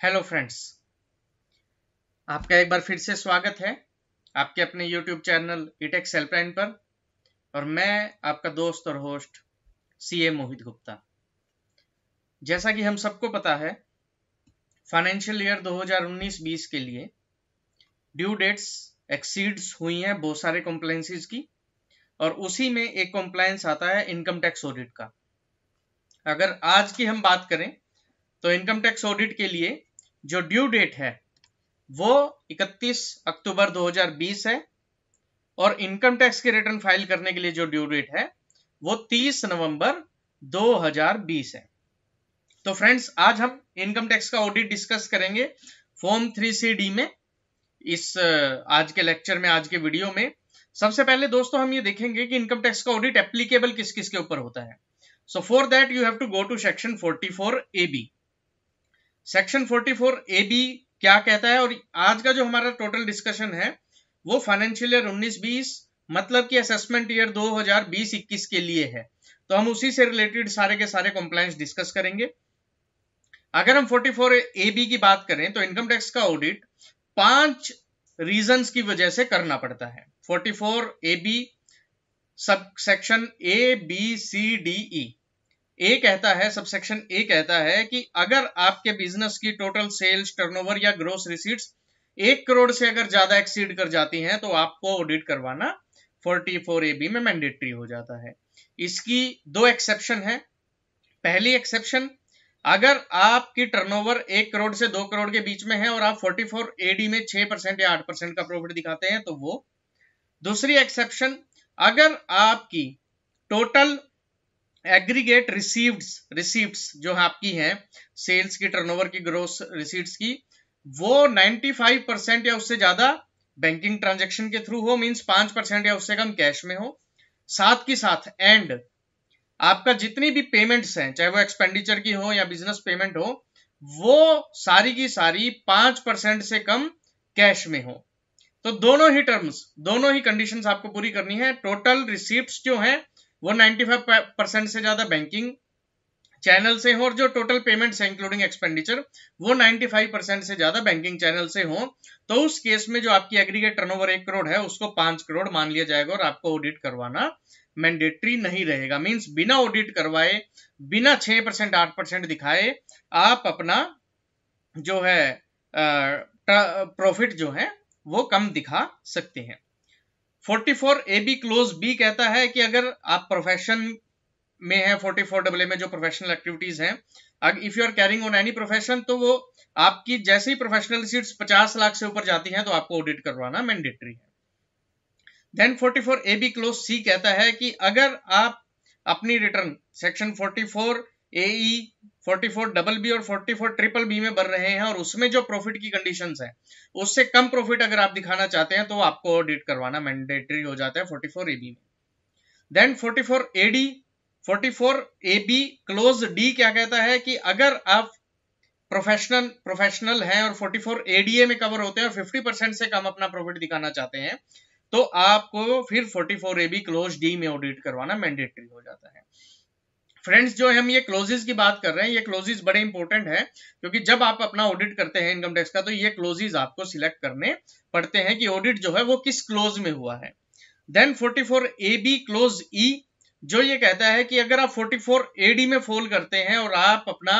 Hello friends, आपका एक बार फिर से स्वागत है आपके अपने YouTube चैनल ईटेक्स हेल्पलाइन पर। और मैं आपका दोस्त और होस्ट CA मोहित गुप्ता। जैसा कि हम सबको पता है, फाइनेंशियल ईयर 2019-20 के लिए ड्यू डेट्स एक्सीड्स हुई हैं बहुत सारे कॉम्प्लायंसेस की, और उसी में एक कॉम्प्लायंस आता है इनकम टैक्स ऑडिट का। अगर आज की हम बात करें तो इनकम टैक्स ऑडिट के लिए जो ड्यू डेट है वो 31 अक्टूबर 2020 है, और इनकम टैक्स के रिटर्न फाइल करने के लिए जो ड्यू डेट है वो 30 नवंबर 2020 है। तो फ्रेंड्स, आज हम इनकम टैक्स का ऑडिट डिस्कस करेंगे फॉर्म 3CD में। इस आज के लेक्चर में, आज के वीडियो में सबसे पहले दोस्तों हम ये देखेंगे कि इनकम टैक्स का ऑडिट एप्लीकेबल किस किस के ऊपर होता है। So for that you have to go to section 44AB। Section 44AB क्या कहता है, और आज का जो हमारा टोटल डिस्कशन है वो फाइनेंशियल ईयर 19-20 मतलब कि असेसमेंट ईयर 2020-21 के लिए है। तो हम उसी से रिलेटेड सारे के सारे कंप्लायंस डिस्कस करेंगे। अगर हम 44AB की बात करें तो इनकम टैक्स का ऑडिट 5 रीजंस की वजह से करना पड़ता है। 44AB सब सेक्शन ABCDE ए कहता है, सबसेक्शन ए कहता है कि अगर आपके बिजनेस की टोटल सेल्स, टर्नओवर या ग्रोस रिसीट्स 1 करोड़ से अगर ज्यादा एक्सीड कर जाती हैं तो आपको ऑडिट करवाना 44AB में मैंडेटरी हो जाता है। इसकी 2 एक्सेप्शन है। पहली एक्सेप्शन, अगर आपकी टर्नओवर 1 करोड़ से 2 करोड़ के बीच में है और आप 44AD में 6% या 8% का प्रॉफिट दिखाते हैं तो वो। दूसरी एक्सेप्शन, अगर आपकी टोटल एग्रीगेट रिसीप्ट्स जो आपकी हैं, सेल्स की, टर्नओवर की, ग्रोस रिसीट्स की, वो 95% या उससे ज्यादा बैंकिंग ट्रांजैक्शन के थ्रू हो, मींस 5% या उससे कम कैश में हो। साथ की साथ एंड आपका जितनी भी पेमेंट्स हैं, चाहे वो एक्सपेंडिचर की हो या बिजनेस पेमेंट हो, वो सारी की सारी 5% से कम कैश में हो। तो दोनों ही टर्म्स, दोनों ही कंडीशंस आपको पूरी करनी है। टोटल रिसीप्ट्स जो है वो 95% से ज्यादा बैंकिंग चैनल से हो, और जो टोटल पेमेंट्स है इंक्लूडिंग एक्सपेंडिचर वो 95% से ज्यादा बैंकिंग चैनल से हो। तो उस केस में जो आपकी एग्रीगेट टर्नओवर 1 करोड़ है उसको 5 करोड़ मान लिया जाएगा और आपको ऑडिट करवाना मैंडेटरी नहीं रहेगा। मींस बिना ऑडिट करवाए, बिना 6% 8% दिखाए आप अपना जो है प्रॉफिट जो है वो कम दिखा सकते हैं। 44AB क्लोज बी कहता है कि अगर आप प्रोफेशन में है, 44AA में जो प्रोफेशनल एक्टिविटीज हैं, if you are carrying on any profession, तो वो आपकी जैसे ही प्रोफेशनल रिसीट्स 50 लाख से ऊपर जाती हैं तो आपको ऑडिट करवाना मैंडेटरी है। देन 44AB क्लोज सी कहता है कि अगर आप अपनी रिटर्न सेक्शन 44AE, 44BB और 44BBB में भर रहे हैं और उसमें जो प्रॉफिट की कंडीशंस है उससे कम प्रॉफिट अगर आप दिखाना चाहते हैं तो आपको ऑडिट करवाना मैंडेटरी हो जाता है 44AB में। Then 44AD 44AB close D क्या कहता है कि अगर आप प्रोफेशनल हैं और 44ADA में कवर होते हैं और 50% से कम अपना प्रॉफिट दिखाना चाहते हैं तो आपको फिर 44AB क्लोज डी में ऑडिट करवाना मैंडेटरी हो जाता है। फ्रेंड्स, जो हम ये क्लोजेस की बात कर रहे हैं, ये क्लोजेस बड़े इंपॉर्टेंट है, क्योंकि जब आप अपना ऑडिट करते हैं इनकम टैक्स का तो ये क्लोजेस आपको सिलेक्ट करने पड़ते हैं कि ऑडिट जो है वो किस क्लोज में हुआ है। देन 44AB क्लोज ई जो ये कहता है कि अगर आप 44AD में फॉल करते हैं और आप अपना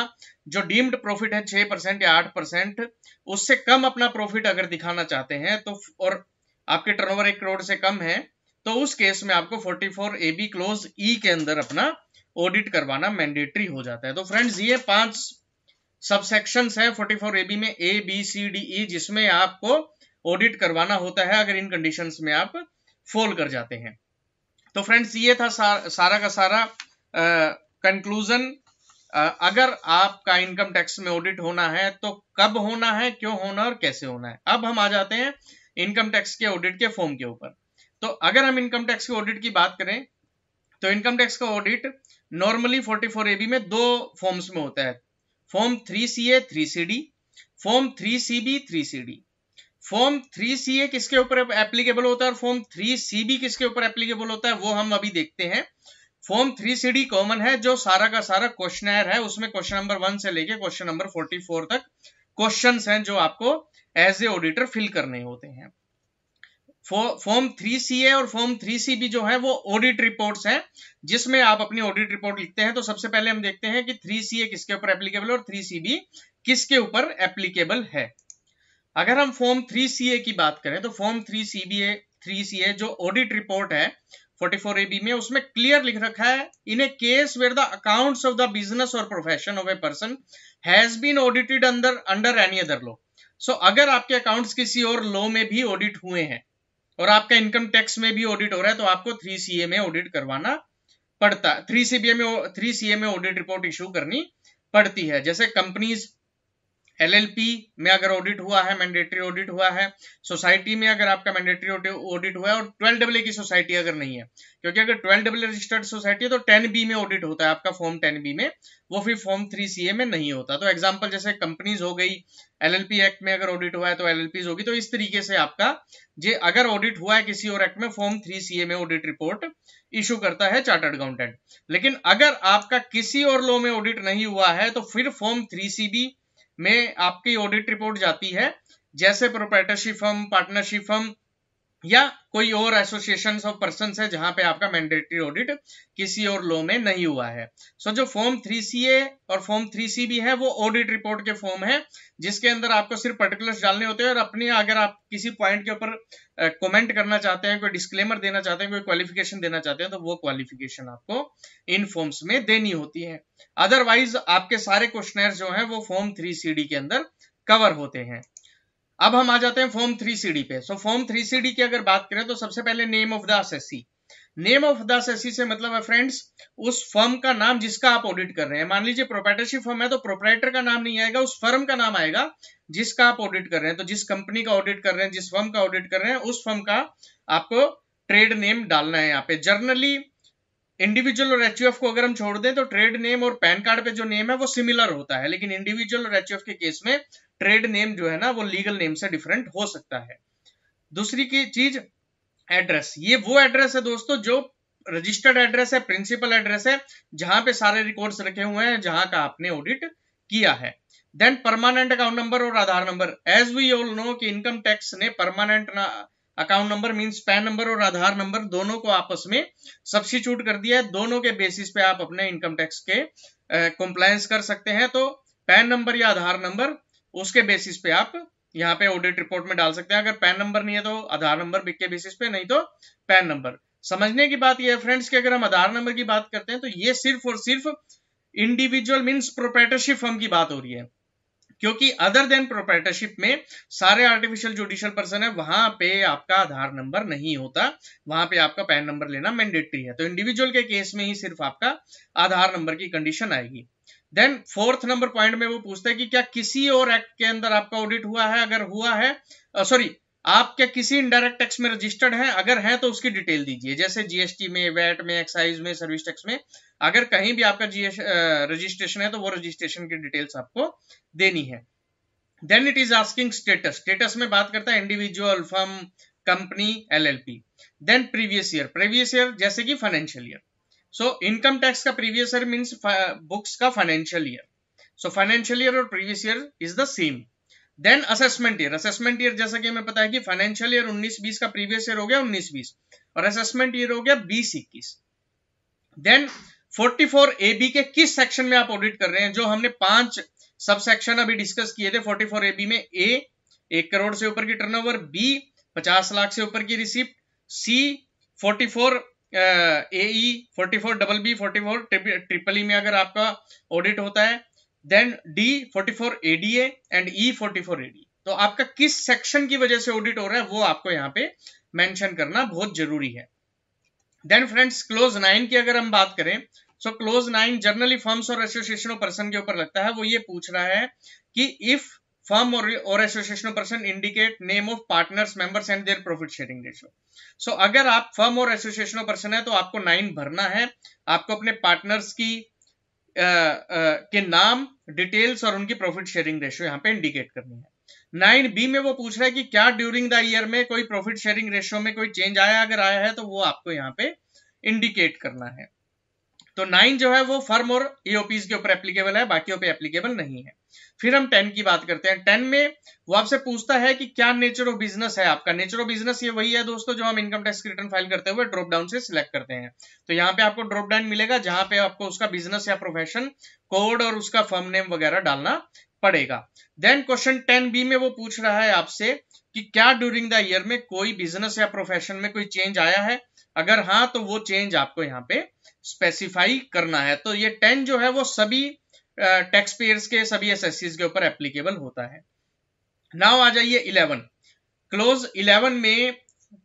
जो डीम्ड प्रॉफिट है 6% या 8% उससे कम अपना प्रॉफिट अगर दिखाना चाहते हैं तो, और आपके टर्नओवर 1 करोड़ से कम है, तो उस केस में आपको 44AB क्लोज ई के अंदर अपना ऑडिट करवाना मैंडेटरी हो जाता है। तो फ्रेंड्स, ये 5 सबसेक्शंस हैं 44AB में ABCDE जिसमें आपको ऑडिट करवाना होता है अगर इन कंडीशंस में आप फॉल कर जाते हैं। तो फ्रेंड्स, ये था सारा का सारा कंक्लूजन। अगर आपका इनकम टैक्स में ऑडिट होना है तो कब होना है, क्यों होना और कैसे होना है। अब हम आ जाते हैं इनकम टैक्स के ऑडिट के फॉर्म के ऊपर। तो अगर हम इनकम टैक्स के ऑडिट की बात करें तो इनकम टैक्स का ऑडिट नॉर्मली 44AB में 2 फॉर्म्स में होता है, form 3CA 3CD, form 3CB 3CD। Form 3CA किसके ऊपर एप्लीकेबल होता है और फॉर्म 3CB किसके ऊपर एप्लीकेबल होता है वो हम अभी देखते हैं। फॉर्म 3CD कॉमन है, जो सारा का सारा क्वेश्चनर है, उसमें क्वेश्चन नंबर 1 से लेके क्वेश्चन नंबर 44 तक क्वेश्चंस हैं जो आपको एज ए ऑडिटर फिल करने होते हैं। फॉर्म 3CA और फॉर्म 3CB जो है वो ऑडिट रिपोर्ट्स हैं, जिसमें आप अपनी ऑडिट रिपोर्ट लिखते हैं। तो सबसे पहले हम देखते हैं कि 3CA किसके ऊपर एप्लीकेबल है और 3CB किसके ऊपर एप्लीकेबल है। अगर हम फॉर्म 3CA की बात करें तो फॉर्म 3CA जो ऑडिट रिपोर्ट है 44AB में, उसमें क्लियर लिख रखा है, in a case where the accounts of the business or profession of a person has been audited under any other law. So अगर आपके अकाउंट्स किसी और लॉ में भी ऑडिट हुए हैं और आपका इनकम टैक्स में भी ऑडिट हो रहा है, तो आपको 3CA में ऑडिट करवाना पड़ता है, 3CA में ऑडिट रिपोर्ट इशू करनी पड़ती है। जैसे कंपनीज LLP में अगर ऑडिट हुआ है, मैंडेटरी ऑडिट हुआ है, सोसाइटी में अगर आपका मैंडेटरी ऑडिट हुआ है, और 12AA की सोसाइटी अगर नहीं है, क्योंकि अगर 12AA रजिस्टर्ड सोसाइटी है तो 10B में ऑडिट होता है आपका, फॉर्म 10B में, वो फिर फॉर्म 3CA में नहीं होता। तो एग्जांपल जैसे कंपनीज हो गई, LLP एक्ट में अगर ऑडिट हुआ है तो LLPs होगी। तो इस तरीके से आपका अगर ऑडिट हुआ है किसी और एक्ट में, फॉर्म 3CA में ऑडिट रिपोर्ट इशू करता है चार्टर्ड अकाउंटेंट। लेकिन अगर आपका किसी और लॉ में ऑडिट नहीं हुआ है तो फिर फॉर्म 3CB में आपकी ऑडिट रिपोर्ट जाती है, जैसे प्रोप्राइटरशिप फर्म, पार्टनरशिप फर्म या कोई और एसोसिएशन ऑफ पर्संस है जहां पे आपका मैंडेटरी ऑडिट किसी और लॉ में नहीं हुआ है। सो जो फॉर्म 3CA और फॉर्म 3CB है वो ऑडिट रिपोर्ट के फॉर्म है, जिसके अंदर आपको सिर्फ पर्टिकुलर्स डालने होते हैं, और अपने अगर आप किसी पॉइंट के ऊपर कमेंट करना चाहते हैं, कोई डिस्क्लेमर देना चाहते हैं, कोई क्वालिफिकेशन देना चाहते हैं, तो वो क्वालिफिकेशन आपको इन फॉर्म्स में देनी होती है। अदरवाइज आपके सारे क्वेश्चनर जो हैं वो फॉर्म 3CD के अंदर कवर होते हैं। अब हम आ जाते हैं फॉर्म 3CD पे। सो फॉर्म 3CD की अगर बात करें तो सबसे पहले name of the assessee. Name of the assessee से मतलब है फ्रेंड्स उस फर्म का नाम जिसका आप ऑडिट कर रहे हैं। मान लीजिए प्रोप्राइटरशिप फर्म है तो प्रोप्राइटर का नाम नहीं आएगा, उस फर्म का नाम आएगा जिसका आप ऑडिट कर रहे हैं। तो जिस कंपनी का ऑडिट कर रहे हैं, जिस फर्म का ऑडिट कर रहे हैं, उस फर्म का आपको ट्रेड नेम डालना है यहाँ पे। जर्नली इंडिविजुअल और HUF को अगर हम छोड़ दें तो ट्रेड नेम और पैन कार्ड पे जो नेम है वो सिमिलर होता है, लेकिन इंडिविजुअल और HUF के केस में ट्रेड नेम जो है ना वो लीगल नेम से डिफरेंट हो सकता है। दूसरी की चीज एड्रेस। ये वो एड्रेस है दोस्तों जो रजिस्टर्ड एड्रेस है, प्रिंसिपल एड्रेस है, जहां पे सारे रिकॉर्ड्स रखे हुए हैं, जहां का आपने ऑडिट किया है। देन परमानेंट अकाउंट नंबर और Aadhaar number. As we all know कि इनकम टैक्स ने permanent account number means PAN number और आधार नंबर दोनों को आपस में सब्स्टिट्यूट कर दिया है। दोनों के बेसिस पे आप अपने इनकम टैक्स के कंप्लायंस कर सकते हैं। तो पैन नंबर या आधार नंबर, उसके बेसिस पे आप यहाँ पे ऑडिट रिपोर्ट में डाल सकते हैं। अगर पैन नंबर नहीं है तो आधार नंबर के बेसिस पे, नहीं तो पैन नंबर। समझने की बात यह है फ्रेंड्स कि अगर हम आधार नंबर की बात करते हैं तो ये सिर्फ और सिर्फ इंडिविजुअल मींस प्रोप्राइटरशिप फर्म की बात हो रही है, क्योंकि अदर देन प्रोप्राइटरशिप में सारे आर्टिफिशियल जुडिशियल पर्सन है, वहां पे आपका आधार नंबर नहीं होता, वहां पे आपका पैन नंबर लेना मैंडेटरी है। तो इंडिविजुअल के केस में ही सिर्फ आपका आधार नंबर की कंडीशन आएगी। देन फोर्थ नंबर पॉइंट में वो पूछता है कि क्या किसी और एक्ट के अंदर आपका ऑडिट हुआ है। अगर हुआ है, आप क्या किसी इनडायरेक्ट टैक्स में रजिस्टर्ड हैं, अगर है तो उसकी डिटेल दीजिए, जैसे GST में, वैट में, एक्साइज में, सर्विस टैक्स में। अगर कहीं भी आपका रजिस्ट्रेशन है तो वो रजिस्ट्रेशन की डिटेल्स आपको देनी है। Then it is asking status. Status में बात करता है individual, firm, company, LLP। Then previous year जैसे कि financial year. So income tax का प्रीवियस ईयर मींस बुक्स का financial year. So financial year और previous year is the same. Then assessment year जैसा कि हमें पता है कि फाइनेंशियल ईयर 19-20 का प्रीवियस ईयर हो गया 19-20 और असेसमेंट ईयर हो गया 20-21। देन 44AB के किस सेक्शन में आप ऑडिट कर रहे हैं। जो हमने 5 सब सेक्शन अभी डिस्कस किए थे 44AB में, A 1 करोड़ से ऊपर की टर्नओवर, B 50 लाख से ऊपर की receipt, C 44 AE, 44 BB, 44 triple में अगर आपका ऑडिट होता है, then D 44 ADA and E 44 AD। तो आपका किस सेक्शन की वजह से ऑडिट हो रहा है वो आपको यहाँ पे मेंशन करना बहुत जरूरी है। देन फ्रेंड्स क्लोज 9 की अगर हम बात करें, सो क्लोज 9 जनरली फर्म्स और एसोसिएशन ऑफ पर्सन के ऊपर लगता है। वो ये पूछ रहा है कि if firm or association of person indicate name of partners, members and their profit sharing ratio. So अगर आप firm or association of person है तो आपको 9 भरना है। आपको अपने पार्टनर्स की के नाम, डिटेल्स और उनकी प्रॉफिट शेयरिंग रेशियो यहाँ पे इंडिकेट करनी है। 9B में वो पूछ रहा है कि क्या ड्यूरिंग द ईयर में कोई प्रॉफिट शेयरिंग रेशियो में कोई चेंज आया, अगर आया है तो वो आपको यहाँ पे इंडिकेट करना है। तो 9 जो है वो फर्म और EOPs के ऊपर एप्लीकेबल है, बाकियों पे एप्लीकेबल नहीं है। फिर हम 10 की बात करते हैं। 10 में वो आपसे पूछता है कि क्या नेचर ऑफ बिजनेस है आपका। नेचर ऑफ बिजनेस ये वही है दोस्तों जो हम इनकम टैक्स रिटर्न फाइल करते हुए ड्रॉप डाउन से सिलेक्ट करते हैं। तो यहाँ पे आपको ड्रॉप डाउन मिलेगा जहां पे आपको उसका बिजनेस या प्रोफेशन कोड और उसका फर्म नेम वगैरह डालना पड़ेगा। देन क्वेश्चन 10B में वो पूछ रहा है आपसे कि क्या ड्यूरिंग द ईयर में कोई बिजनेस या प्रोफेशन में कोई चेंज आया है, अगर हाँ तो वो चेंज आपको यहाँ पे स्पेसिफाई करना है। तो ये 10 जो है वो सभी टैक्स पेयर्स के, सभी एसएससीज के ऊपर एप्लीकेबल होता है। नाउ आ जाइए 11 क्लोज 11 में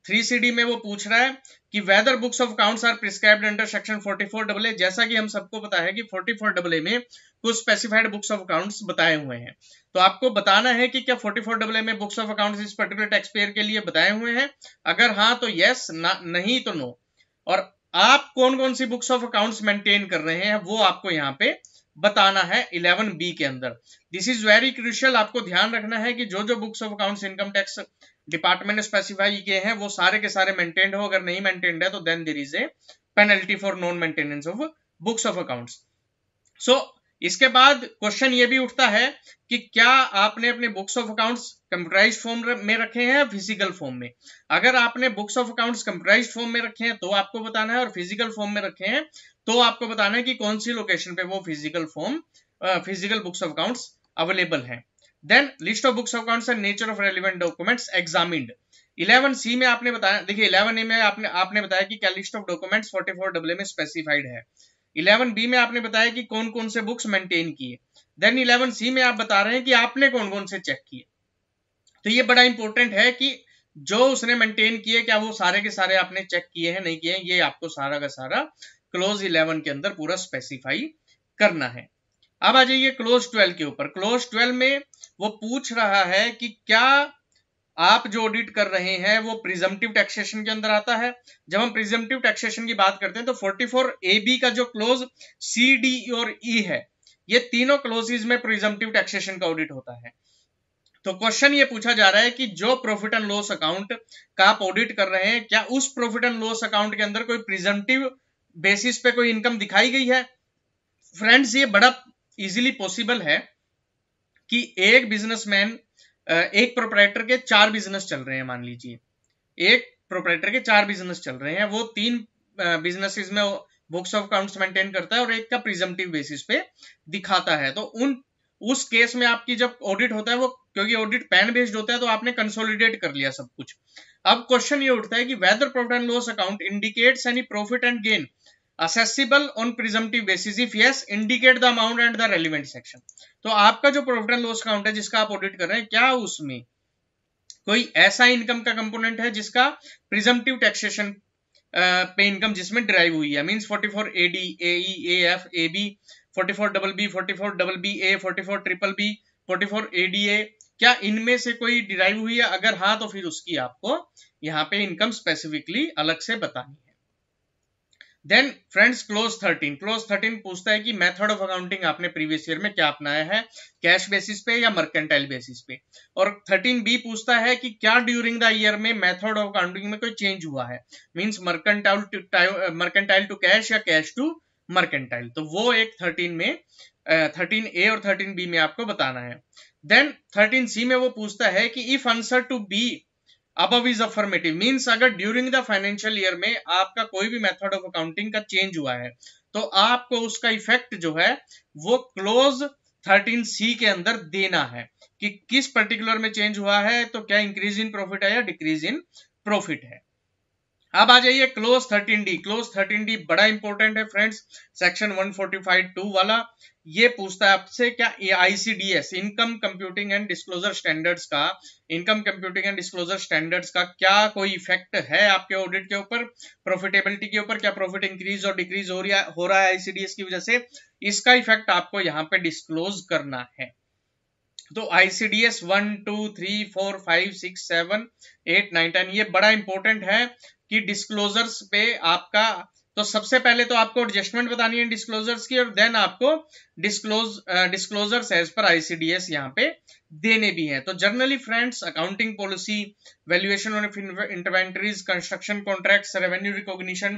3CD में वो पूछ रहा है कि whether books of accounts are prescribed under section 44AA। जैसा कि हम सबको पता है कि 44AA में कुछ स्पेसिफाइड बुक्स ऑफ अकाउंट्स बताए हुए हैं, तो आपको बताना है कि क्या 44AA में बुक्स ऑफ अकाउंट्स इस पर्टिकुलर टैक्स पेयर के लिए बताए हुए हैं, अगर हाँ तो यस, नहीं तो नो। और आप कौन कौन सी बुक्स ऑफ अकाउंट्स मेंटेन कर रहे हैं वो आपको यहाँ पे बताना है 11B के अंदर। दिस इज वेरी क्रूशियल, आपको ध्यान रखना है कि जो जो books of accounts income tax department ने स्पेसिफाई किए हैं वो सारे के सारे मेंटेन्ड हो। अगर नहीं मेंटेन्ड है तो then there is a penalty for non maintenance of books of accounts. So इसके बाद क्वेश्चन ये भी उठता है कि क्या आपने अपने books of accounts computerised form में रखे हैं या फिजिकल फॉर्म में। अगर आपने books of accounts computerised form में रखे हैं तो आपको बताना है, और फिजिकल फॉर्म में रखे हैं तो आपको बताना है कि कौन सी लोकेशन पे वो physical books of accounts available है। Then list of books of accounts and nature of relevant documents examined. 11C में आपने बताया, देखिए 11A में आपने बताया कि क्या लिस्ट ऑफ डॉक्यूमेंट्स 44AA में स्पेसिफाइड है। 11B में आपने बताया कि कौन कौन से बुक्स मेंटेन किए। देन 11C में आप बता रहे हैं कि आपने कौन कौन से चेक किए। तो ये बड़ा इंपॉर्टेंट है कि जो उसने मेंटेन किए क्या वो सारे के सारे आपने चेक किए हैं, नहीं किए हैं, ये आपको सारा का सारा क्लोज 11 के अंदर पूरा स्पेसिफाई करना है। अब आ जाइए क्लोज 12 के ऊपर। क्लोज 12 में वो पूछ रहा है कि क्या आप जो ऑडिट कर रहे हैं वो प्रिजम्पटिव टैक्सेशन के अंदर आता है। जब हम प्रिजम्पटिव टैक्सेशन की बात करते हैं तो 44AB का जो क्लोज C, D और E है, ये तीनों क्लोजेज में प्रिजम्पटिव टैक्सेशन का ऑडिट होता है। तो क्वेश्चन ये पूछा जा रहा है कि जो प्रॉफिट एंड लॉस अकाउंट का आप ऑडिट कर रहे हैं, क्या उस प्रॉफिट एंड लॉस अकाउंट के अंदर कोई प्रिजम्पटिव बेसिस पे कोई इनकम दिखाई गई है। फ्रेंड्स ये बड़ा इजीली पॉसिबल है कि एक बिजनेसमैन, एक प्रोप्राइटर के 4 बिजनेस चल रहे हैं, मान लीजिए एक प्रोप्राइटर के 4 बिजनेस चल रहे हैं, वो 3 बिजनेसेस में बुक्स ऑफ अकाउंट्स मेंटेन करता है और एक का प्रिजम्पटिव बेसिस पे दिखाता है। तो उस केस में आपकी जब ऑडिट होता है, वो क्योंकि ऑडिट पैन बेस्ड होता है तो आपने कंसोलिडेट कर लिया सब कुछ। अब क्वेश्चन ये उठता है कि weather profit and loss account indicates any profit and gain accessible on presumptive basis, if yes indicate the amount and the relevant section। तो आपका जो प्रॉफिट एंड लॉस अकाउंट है जिसका आप ऑडिट कर रहे हैं, क्या उसमें कोई ऐसा इनकम का कंपोनेंट है जिसका प्रिजम्पटिव टैक्सेशन पे इनकम जिसमें डिराइव हुई है। Means 44AD, AE, AF, AB, 44BB, 44BBA, 44BBB, 44ADA, क्या इनमें से कोई डिराइव हुई है, अगर हाँ तो फिर उसकी आपको यहाँ पे इनकम स्पेसिफिकली अलग से बतानी है। देन फ्रेंड्स क्लोज 13 पूछता है कि मेथड ऑफ अकाउंटिंग आपने प्रीवियस ईयर में क्या अपनाया है, कैश बेसिस पे या मर्केंटाइल बेसिस पे। और 13B पूछता है कि क्या ड्यूरिंग द ईयर में मेथड ऑफ अकाउंटिंग में कोई चेंज हुआ है। मींस मर्केंटाइल टू कैश या कैश टू मर्केंटाइल। तो वो एक 13A और 13B में आपको बताना है। देन 13C में वो पूछता है कि if answer to be above is affirmative, means अगर ड्यूरिंग द फाइनेंशियल ईयर में आपका कोई भी मेथड ऑफ अकाउंटिंग का चेंज हुआ है तो आपको उसका इफेक्ट जो है वो क्लोज 13C के अंदर देना है कि किस पर्टिकुलर में चेंज हुआ है, तो क्या इंक्रीज इन प्रॉफिट है या डिक्रीज इन प्रॉफिट है। अब आ जाइए क्लोज 13D। क्लोज 13D बड़ा इंपॉर्टेंट है फ्रेंड्स, सेक्शन 145(2) वाला। ये पूछता है आपसे क्या ICDS income computing and disclosure standards का क्या कोई इफेक्ट है आपके ऑडिट के ऊपर, प्रॉफिटेबिलिटी के ऊपर, क्या प्रॉफिट इंक्रीज और डिक्रीज हो रहा है ICDS की वजह से, इसका इफेक्ट आपको यहाँ पे डिस्क्लोज करना है। तो ICDS 1, 2, 3, 4, 5, 6, 7, 8, 9, 10 ये बड़ा इंपॉर्टेंट है कि डिस्क्लोजर्स पे आपका, तो सबसे पहले तो आपको एडजस्टमेंट बतानी है डिस्क्लोजर्स की, और देन आपको डिस्क्लोजर्स एज पर ICDS यहाँ पे देने भी हैं। तो generally friends accounting policy, valuation of inventories, construction contracts, revenue recognition,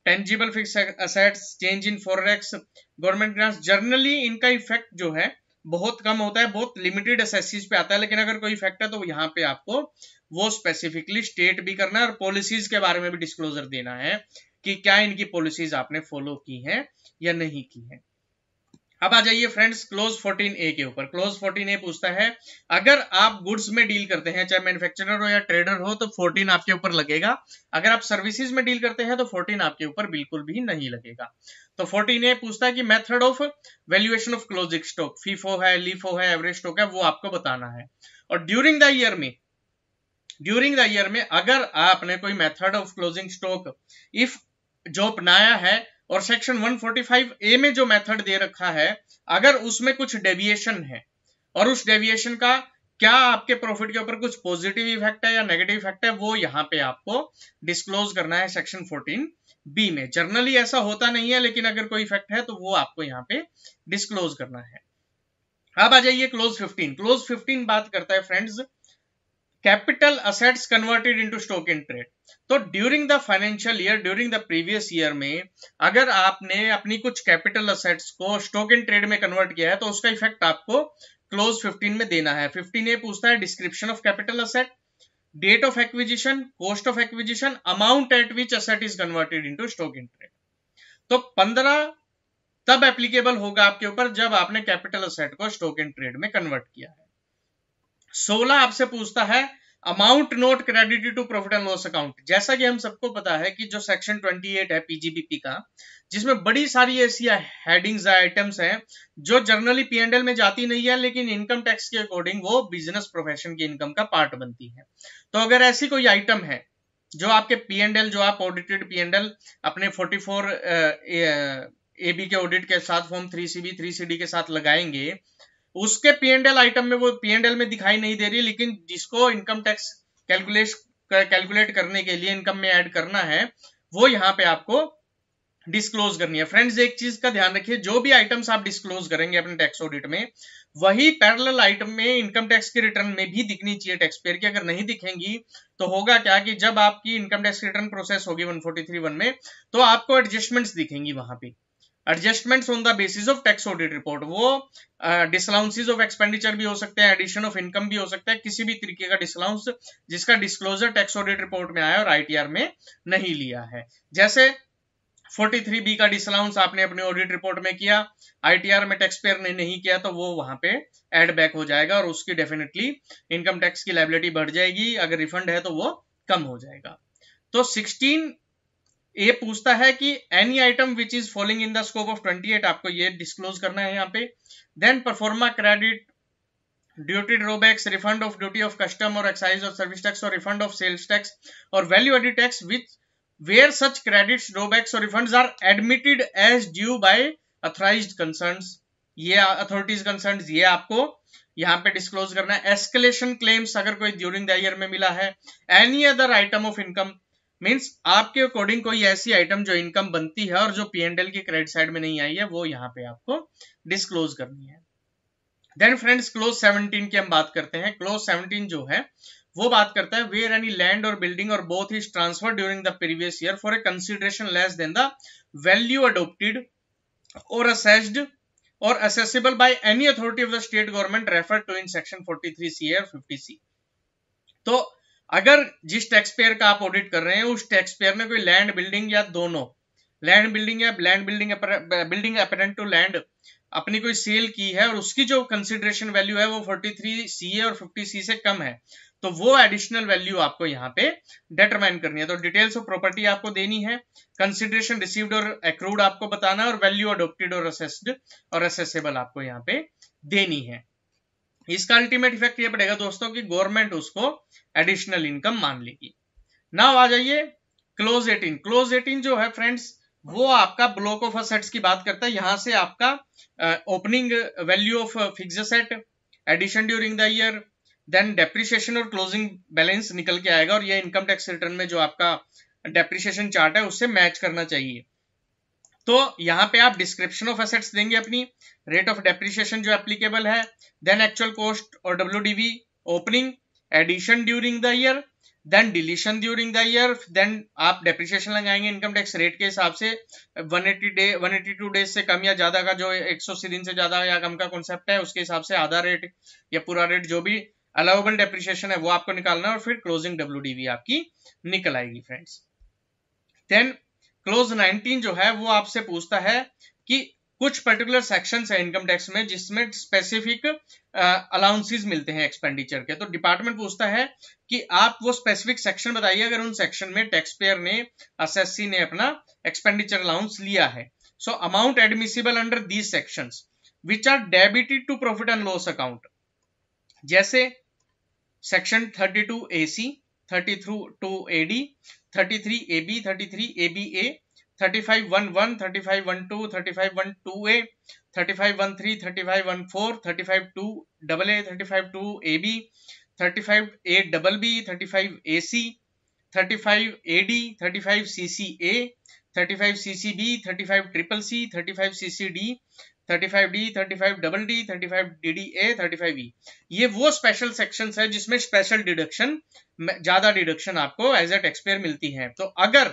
tangible fixed assets, change in forex, government grants, generally इनका इफेक्ट जो है बहुत कम होता है, बहुत लिमिटेड एसएससीज पे आता है, लेकिन अगर कोई इफेक्ट है तो यहाँ पे आपको वो स्पेसिफिकली स्टेट भी करना है और पॉलिसीज के बारे में भी डिस्क्लोजर देना है कि क्या इनकी पॉलिसीज आपने फॉलो की हैं या नहीं की हैं। अब आ जाइए फ्रेंड्स क्लोज 14A के ऊपर। क्लोज 14A पूछता है अगर आप गुड्स में डील करते हैं, चाहे मैन्युफैक्चरर हो या ट्रेडर हो, तो 14 आपके ऊपर लगेगा। अगर आप सर्विसेज में डील करते हैं तो 14 आपके ऊपर बिल्कुल भी नहीं लगेगा। तो 14A पूछता है कि method of valuation of closing stock, FIFO है, लीफो है, एवरेज स्टॉक है, वो आपको बताना है। और ड्यूरिंग द ईयर में अगर आपने कोई method of closing stock if जो अपनाया है और सेक्शन 145A में जो मेथड दे रखा है, अगर उसमें कुछ डेविएशन है और उस डेविएशन का क्या आपके प्रॉफिट के ऊपर कुछ पॉजिटिव इफेक्ट है या नेगेटिव इफेक्ट है, वो यहाँ पे आपको डिस्क्लोज करना है सेक्शन 14B में। जर्नली ऐसा होता नहीं है, लेकिन अगर कोई इफेक्ट है तो वो आपको यहाँ पे डिस्क्लोज करना है। अब आ जाइए क्लोज 15। क्लोज 15 बात करता है friends capital assets converted into stock in trade. तो during the financial year, during the previous year में अगर आपने अपनी कुछ कैपिटल असेट्स को स्टॉक इन ट्रेड में कन्वर्ट किया है तो उसका इफेक्ट आपको क्लोज 15 में देना है। 15A पूछता है description of capital asset, date of acquisition, cost of acquisition, amount at which asset is converted into stock in trade. तो 15 तब एप्लीकेबल होगा आपके ऊपर जब आपने कैपिटल असेट को स्टॉक इन ट्रेड में कन्वर्ट किया है। 16 आपसे पूछता है amount not credited to profit and loss account. जैसा कि हम सबको पता है कि जो सेक्शन 28 है पीजीबीपी का, जिसमें बड़ी सारी ऐसी हेडिंग्स आइटम्स हैं जो जर्नली पीएनएल में जाती नहीं है, लेकिन इनकम टैक्स के अकॉर्डिंग वो बिजनेस प्रोफेशन की इनकम का पार्ट बनती है। तो अगर ऐसी कोई आइटम है जो आपके पीएनएल, जो आप ऑडिटेड पीएनएल अपने 44 एबी के ऑडिट के साथ फॉर्म 3CB 3CD के साथ लगाएंगे, उसके पीएनएल आइटम में वो पीएनएल में दिखाई नहीं दे रही, लेकिन जिसको इनकम टैक्स कैलकुलेट करने के लिए इनकम में ऐड करना है, वो यहाँ पे आपको डिस्क्लोज करनी है। फ्रेंड्स एक चीज का ध्यान रखिए, जो भी आइटम्स आप डिस्क्लोज करेंगे अपने टैक्स ऑडिट में, वही पैरेलल आइटम में इनकम टैक्स के रिटर्न में भी दिखनी चाहिए टैक्स पेयर की। अगर नहीं दिखेंगी तो होगा क्या कि जब आपकी इनकम टैक्स रिटर्न प्रोसेस होगी 143(1) में, तो आपको एडजस्टमेंट्स दिखेंगी वहां पे, adjustments on the basis of tax audit report. वो डिसअलाउंसेस ऑफ एक्सपेंडिचर भी हो सकते हैं, एडिशन ऑफ इनकम भी हो सकता है, किसी भी तरीके का डिसअलाउंस जिसका डिस्क्लोजर टैक्स ऑडिट रिपोर्ट में आया और आईटीआर में नहीं लिया है। जैसे 43B का डिसअलाउंस आपने अपने ऑडिट रिपोर्ट में किया, आईटीआर में टैक्स पेयर ने नहीं किया, तो वो वहां पे एड बैक हो जाएगा और उसकी डेफिनेटली इनकम टैक्स की लायबिलिटी बढ़ जाएगी। अगर रिफंड है तो वो कम हो जाएगा। तो 16A पूछता है कि any item which is following in the scope of 28, आपको ये डिस्क्लोज करना है यहाँ पे। Then proforma credit, duty drawbacks, refund of duty of custom और एक्साइज और सर्विस टैक्स और रिफंड ऑफ सेल्स टैक्स और value added tax which where such credits, drawbacks or refunds are admitted as due by authorized concerns, ये authorities concerns, ये आपको यहाँ पे disclose करना है। एस्केलेशन क्लेम्स अगर कोई ड्यूरिंग द ईयर में मिला है, any other item of income means आपके अकॉर्डिंग कोई ऐसी आइटम जो इनकम बनती है और जो पीएनएल की क्रेडिट साइड में नहीं आई है, वो यहाँ पे आपको डिस्क्लोज करनी है। देन फ्रेंड्स क्लोज 17 की हम बात करते हैं। क्लोज 17 जो है वो बात करता है वेयर एनी लैंड और बिल्डिंग और both is transfer during the previous year for a consideration less than the value adopted और असेस्ड और assessable by any authority of the state government refer to in section 43C और 50C। तो अगर जिस tax payer का आप audit कर रहे हैं उस टैक्स पेयर ने कोई लैंड बिल्डिंग या दोनों लैंड बिल्डिंग या बिल्डिंग अपेरेंट टू लैंड अपनी कोई सेल की है और उसकी जो कंसिडरेशन वैल्यू है वो 43CA और 50C से कम है, तो वो एडिशनल वैल्यू आपको यहाँ पे डिटरमाइन करनी है। तो डिटेल्स ऑफ प्रॉपर्टी आपको देनी है, कंसिडरेशन रिसीव्ड और एक्रूड आपको बताना है और वैल्यू अडोप्टेड और असेस्ड और असेसेबल आपको यहाँ पे देनी है। इसका अल्टीमेट इफेक्ट ये पड़ेगा दोस्तों कि गवर्नमेंट उसको एडिशनल इनकम मान लेगी। नाउ आ जाइए क्लोज 18। क्लोज 18 जो है फ्रेंड्स वो आपका ब्लॉक ऑफ असेट्स की बात करता है। यहां से आपका opening value of fixed asset, addition during the year, then depreciation और क्लोजिंग बैलेंस निकल के आएगा और ये इनकम टैक्स रिटर्न में जो आपका डेप्रिसिएशन चार्ट है उससे मैच करना चाहिए। तो यहाँ पे आप डिस्क्रिप्शन ऑफ एसेट्स देंगे अपनी, रेट ऑफ डेप्रिसिएशन जो एप्लीकेबल है, देन एक्चुअल कॉस्ट और WDV, opening, addition during the year, then deletion during the year, then आप डेप्रिसिएशन लगाएंगे इनकम टैक्स रेट के हिसाब से 182 डेज से कम या ज्यादा का, जो 180 दिन से ज्यादा या कम का कॉन्सेप्ट है, उसके हिसाब से आधा रेट या पूरा रेट जो भी अलाउबल डेप्रिसिएशन है वो आपको निकालना है, और फिर क्लोजिंग WDV आपकी निकल आएगी फ्रेंड्स। देन क्लोज 19 जो है वो आपसे पूछता है कि कुछ पर्टिकुलर सेक्शंस है इनकम टैक्स में जिसमें स्पेसिफिक अलाउंसेस मिलते हैं एक्सपेंडिचर के, तो डिपार्टमेंट पूछता है कि आप वो स्पेसिफिक सेक्शन बताइए अगर उन सेक्शन में टैक्स पेयर ने, असेसी ने अपना एक्सपेंडिचर अलाउंस लिया है। So amount admissible under these sections which are debited to profit and loss account, जैसे section 32AC, 32AD, 33AB, 33ABA, 3511, 3512, 3512A, 3513, 3514, 352AA, 352AB, 35ABB, 35AC, 35AD, 35CCA, 35CCB, 35CCC, 35CCD, 35D, 35DD, 35DDA, 35E, ये वो special sections है जिसमें special deduction, ज्यादा deduction आपको as a tax payer मिलती है। तो अगर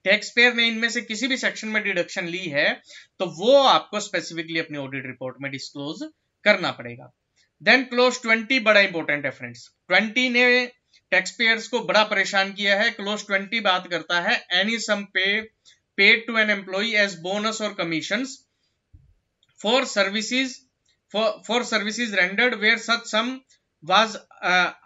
टैक्स पेयर ने इनमें से किसी भी सेक्शन में डिडक्शन ली है तो वो आपको स्पेसिफिकली अपनी ऑडिट रिपोर्ट में डिस्क्लोज करना पड़ेगा। देन क्लोज 20 बड़ा इंपॉर्टेंट है फ्रेंड्स। 20 ने टैक्स पेयर्स को बड़ा परेशान किया है। क्लोज 20 बात करता है any sum paid to an employee as bonus और commissions for services rendered where such sum was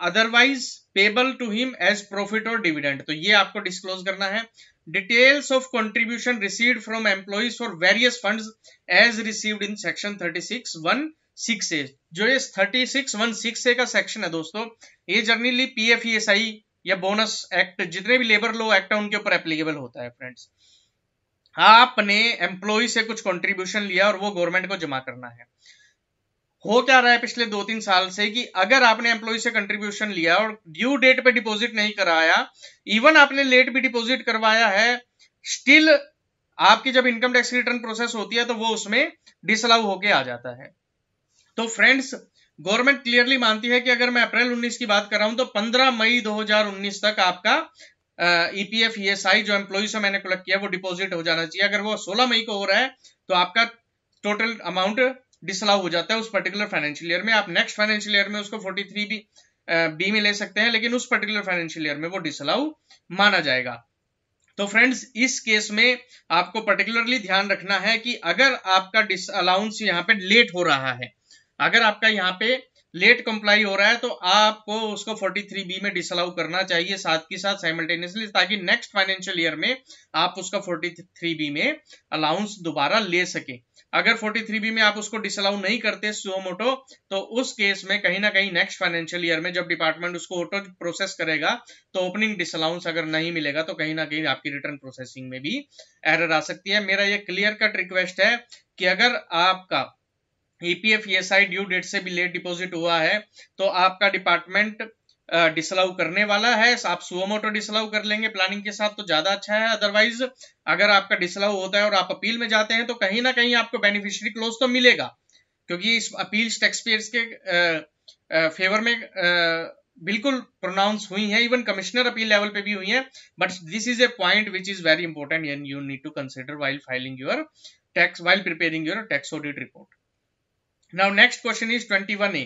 otherwise payable to him as profit और डिविडेंड, तो ये आपको डिस्क्लोज करना है। Details of contribution received from employees for various funds as received in section 36(1)(6)(a), जो ये 36(1)(6)(a) का section है दोस्तों, ये जनरली PFESI या बोनस एक्ट, जितने भी लेबर लॉ एक्ट है उनके ऊपर एप्लीकेबल होता है फ्रेंड्स। आपने एम्प्लॉय से कुछ कंट्रीब्यूशन लिया और वो गवर्नमेंट को जमा करना है। हो क्या रहा है पिछले 2-3 साल से कि अगर आपने एम्प्लॉय से कंट्रीब्यूशन लिया और ड्यू डेट पे डिपॉजिट नहीं कराया, इवन आपने लेट भी डिपॉजिट करवाया है, स्टिल आपकी जब इनकम टैक्स रिटर्न प्रोसेस होती है तो वो उसमें डिसअलाउ होके आ जाता है। तो फ्रेंड्स, गवर्नमेंट क्लियरली मानती है कि अगर मैं अप्रैल 19 की बात कर रहा हूं तो 15 मई 2019 तक आपका EPF ESI जो एम्प्लॉय से मैंने कलेक्ट किया वो डिपॉजिट हो जाना चाहिए। अगर वो 16 मई को हो रहा है तो आपका टोटल अमाउंट डिसअलाउ हो जाता है उस पर्टिकुलर फाइनेंशियल ईयर में। आप नेक्स्ट फाइनेंशियल ईयर में उसको 43B में ले सकते हैं, लेकिन उस पर्टिकुलर फाइनेंशियल ईयर में वो डिसअलाउ माना जाएगा। तो फ्रेंड्स, इस केस में आपको पर्टिकुलरली ध्यान रखना है कि अगर आपका डिसअलाउंस यहाँ पे लेट हो रहा है, अगर आपका यहाँ पे लेट कंप्लाई हो रहा है तो आपको उसको 43B में डिसअलाउ करना चाहिए साथ के साथ साइमल्टेनियसली, ताकि नेक्स्ट फाइनेंशियल ईयर में आप उसका 43B में अलाउंस दोबारा ले सके। अगर 43B में आप उसको डिसअलाउ नहीं करते सुओ मोटो, तो उस केस में कहीं ना कहीं नेक्स्ट फाइनेंशियल ईयर में जब डिपार्टमेंट उसको ऑटो प्रोसेस करेगा तो ओपनिंग डिसअलाउंस अगर नहीं मिलेगा तो कहीं ना कहीं आपकी रिटर्न प्रोसेसिंग में भी एरर आ सकती है। मेरा ये क्लियर कट रिक्वेस्ट है कि अगर आपका EPF ESI ड्यू डेट से भी लेट डिपॉजिट हुआ है तो आपका डिपार्टमेंट डिसअलाउ करने वाला है। आप सुओ मोटो डिसअलाउ कर लेंगे प्लानिंग के साथ तो ज्यादा अच्छा है। अदरवाइज अगर आपका डिसअलाउ होता है और आप अपील में जाते हैं तो कहीं ना कहीं आपको बेनिफिशियरी क्लोज तो मिलेगा, क्योंकि इस अपील्स टैक्स पेयर्स के फेवर में बिल्कुल प्रोनाउंस हुई है, इवन कमिश्नर अपील लेवल पे भी हुई है। But this is a point which is very important and you need to consider while filing your tax, while preparing your tax audit report. Now next question is 21A,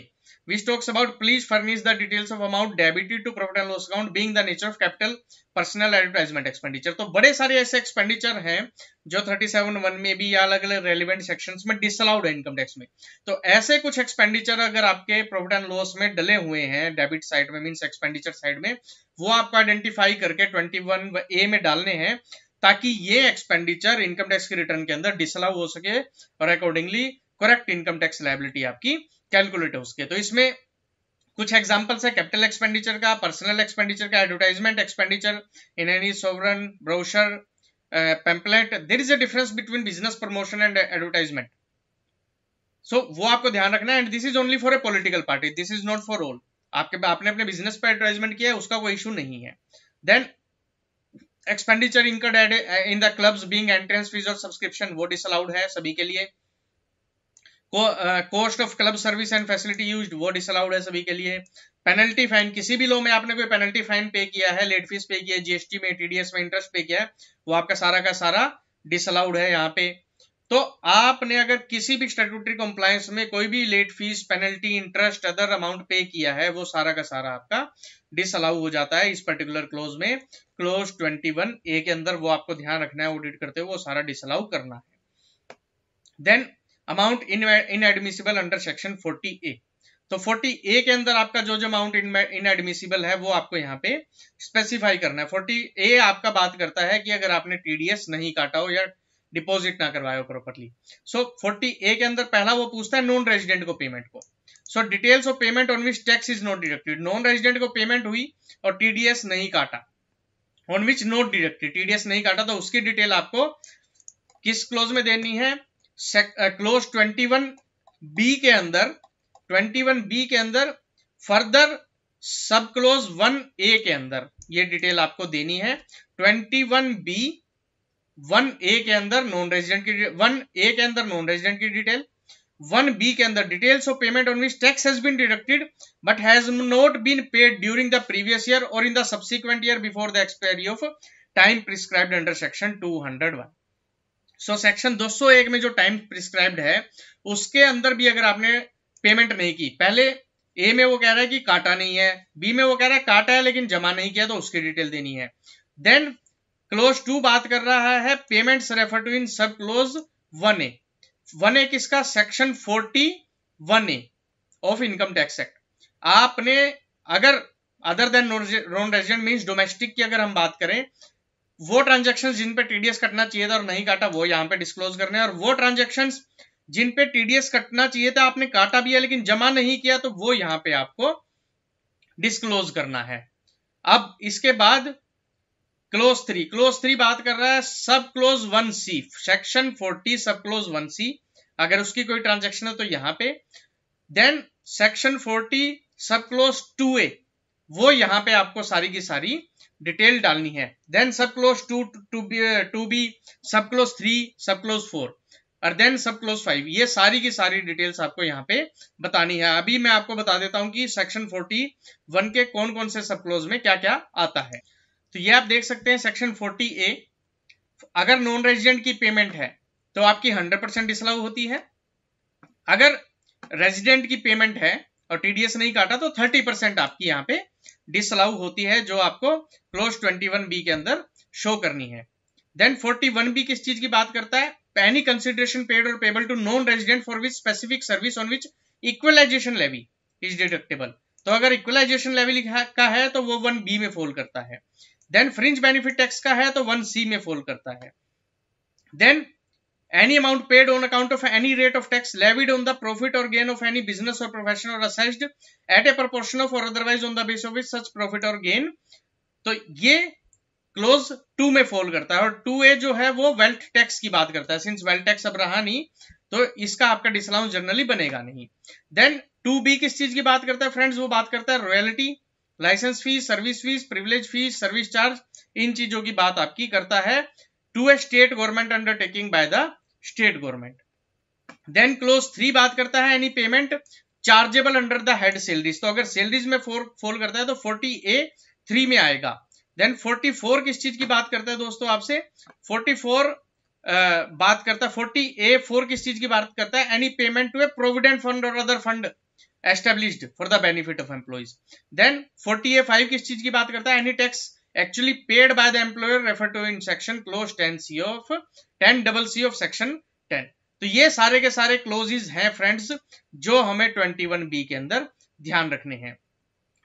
which talks about please furnish the details of amount debited to profit and loss account being the nature of capital personal advertisement expenditure. तो बड़े सारे ऐसे expenditure हैं जो 37(1) में भी या अलग अलग रेलिवेंट सेक्शंस में डिसअलाउड है इनकम टैक्स में। तो ऐसे कुछ एक्सपेंडिचर अगर आपके प्रॉफिट एंड लॉस में डले हुए हैं डेबिट साइड में, मींस एक्सपेंडिचर साइड में, वो आपको आइडेंटिफाई करके 21A में डालने हैं ताकि ये एक्सपेंडिचर इनकम टैक्स के रिटर्न के अंदर डिसअलाउ हो सके और accordingly correct income tax liability आपकी कैलकुलेट हो सके। तो इसमें कुछ एग्जांपल्स है कैपिटल एक्सपेंडिचर का, पर्सनल एक्सपेंडिचर का, एडवर्टाइजमेंट एक्सपेंडिचर इन एनी सोवरन brochure pamphlet. There is a difference between business promotion and advertisement, so वो आपको ध्यान रखना है। And this is only for a political party, this is not for all. आपने अपने business पर एडवर्टाइजमेंट किया है उसका कोई इशू नहीं है। Then expenditure incurred in the clubs being entrance fees और सब्सक्रिप्शन, वो डिसअलाउड है सभी के लिए। Cost of club service and facility used वो डिसअलाउड है सभी के लिए। पेनल्टी फाइन, किसी भी लॉ में आपने कोई पेनल्टी फाइन पे किया है, लेट फीस पे किया है, जीएसटी में, टीडीएस में इंटरेस्ट पे किया है, वो आपका सारा का सारा डिसअलाउड है यहाँ पे। तो आपने अगर किसी भी स्टैट्यूटरी कंप्लायंस में कोई भी late fees, penalty, interest, other amount pay किया है, वो सारा का सारा आपका डिसअलाउ हो जाता है इस पर्टिकुलर क्लोज में। क्लोज 21A के अंदर वो आपको ध्यान रखना है, ऑडिट करते हुए वो सारा डिसअलाउ करना है। Then amount inadmissible under section 40A। तो 40A के अंदर आपका जो जो अमाउंट इनएडमिसिबल है वो आपको यहाँ पे स्पेसिफाई करना है। 40A आपका बात करता है कि अगर आपने टीडीएस नहीं काटा हो या डिपॉजिट ना करवाया हो प्रॉपर्ली। सो 40A के अंदर पहला वो पूछता है नॉन रेजिडेंट को पेमेंट को। So details of payment on which tax is not deducted. Non resident को पेमेंट हुई और टीडीएस नहीं काटा, on which not deducted, TDS नहीं काटा, तो उसकी डिटेल आपको किस क्लोज में देनी है? क्लोज 21B के अंदर, 21B के अंदर फर्दर सब क्लोज 1A के अंदर ये डिटेल आपको देनी है। 21B 1A के अंदर नॉन रेजिडेंट की, 1A के अंदर नॉन रेजिडेंट की डिटेल, 1B के अंदर details of payment on which tax has been deducted but has not been paid during the previous year और in the subsequent year before the expiry of time prescribed under section 201। So section 201 में जो time prescribed है उसके अंदर भी अगर आपने payment नहीं की, पहले ए में वो कह रहा है कि काटा नहीं है, बी में वो कह रहा है काटा है लेकिन जमा नहीं किया, तो उसकी डिटेल देनी है। देन क्लोज 2 बात कर रहा है पेमेंट्स रेफर टू इन सब क्लोज 1A। 1A किसका? Section 41A of income tax act. आपने अगर other than non resident means domestic की अगर हम बात करें, वो ट्रांजैक्शंस जिन पे टीडीएस कटना चाहिए था और नहीं काटा वो यहाँ पे डिस्क्लोज करने हैं, और वो ट्रांजैक्शंस जिन पे टीडीएस कटना चाहिए था आपने काटा भी है लेकिन जमा नहीं किया, तो वो यहाँ पे आपको डिस्क्लोज करना है। अब इसके बाद क्लोज 3, क्लोज 3 बात कर रहा है सब क्लोज 1C, सेक्शन 40 सब क्लोज 1C, अगर उसकी कोई ट्रांजैक्शन है तो यहाँ पे। देन सेक्शन 40 सब क्लोज 2A, वो यहाँ पे आपको सारी की सारी डिटेल डालनी है। देन सब क्लोज 2B, सब क्लोज 3, सब क्लोज 4 और देन सब क्लोज 5, ये सारी की सारी डिटेल्स आपको यहाँ पे बतानी है। अभी मैं आपको बता देता हूं कि सेक्शन 41 के कौन कौन से सब क्लोज में क्या क्या आता है। तो ये आप देख सकते हैं सेक्शन 40A, अगर नॉन रेजिडेंट की पेमेंट है तो आपकी 100% डिसअलाउ होती है। अगर रेजिडेंट की पेमेंट है और टीडीएस नहीं काटा तो 30% आपकी यहाँ पे डिसअलाउ होती है, जो आपको क्लोज 21B के अंदर शो करनी है। देन 41B किस चीज की बात करता है? एनी कंसिडरेशन पेड और payable to non resident for which specific service on which equalisation levy is deductible. तो अगर इक्वलाइजेशन लेवी का है तो वो 1B में फॉल करता है। देन फ्रिंज बेनिफिट टैक्स का है तो 1C में फॉल करता है। Then any amount paid on account of any rate of tax levied on the profit or gain of any business or profession or assessed at a proportion of or otherwise on the basis of which such profit or gain, तो ये close 2 में fall करता है। और 2A जो है वो wealth tax की बात करता है, सिंस वेल्थ टैक्स अब रहा नहीं तो इसका आपका डिसअलाउंस जनरली बनेगा नहीं। देन 2B किस चीज की बात करता है फ्रेंड्स? वो बात करता है royalty, licence fees, service fees, privilege fees, service charge, इन चीजों की बात आपकी करता है to a state government undertaking by the state government. Then clause 3 बात करता है any payment chargeable under the head salaries, तो अगर सैलरीज में फॉल करता है तो 40A3 में आएगा। देन 44 किस चीज की बात करता है दोस्तों आपसे? 44 बात करता है 40A4 किस चीज की बात करता है? Any payment to a provident fund और other fund established for the benefit of employees. Then 40A5 किस चीज की बात करता है? Any tax actually paid by the employer referred to in section clause 10C of section 10। तो ये सारे के सारे क्लोजेस हैं फ्रेंड्स जो हमें 21B के अंदर ध्यान रखने हैं।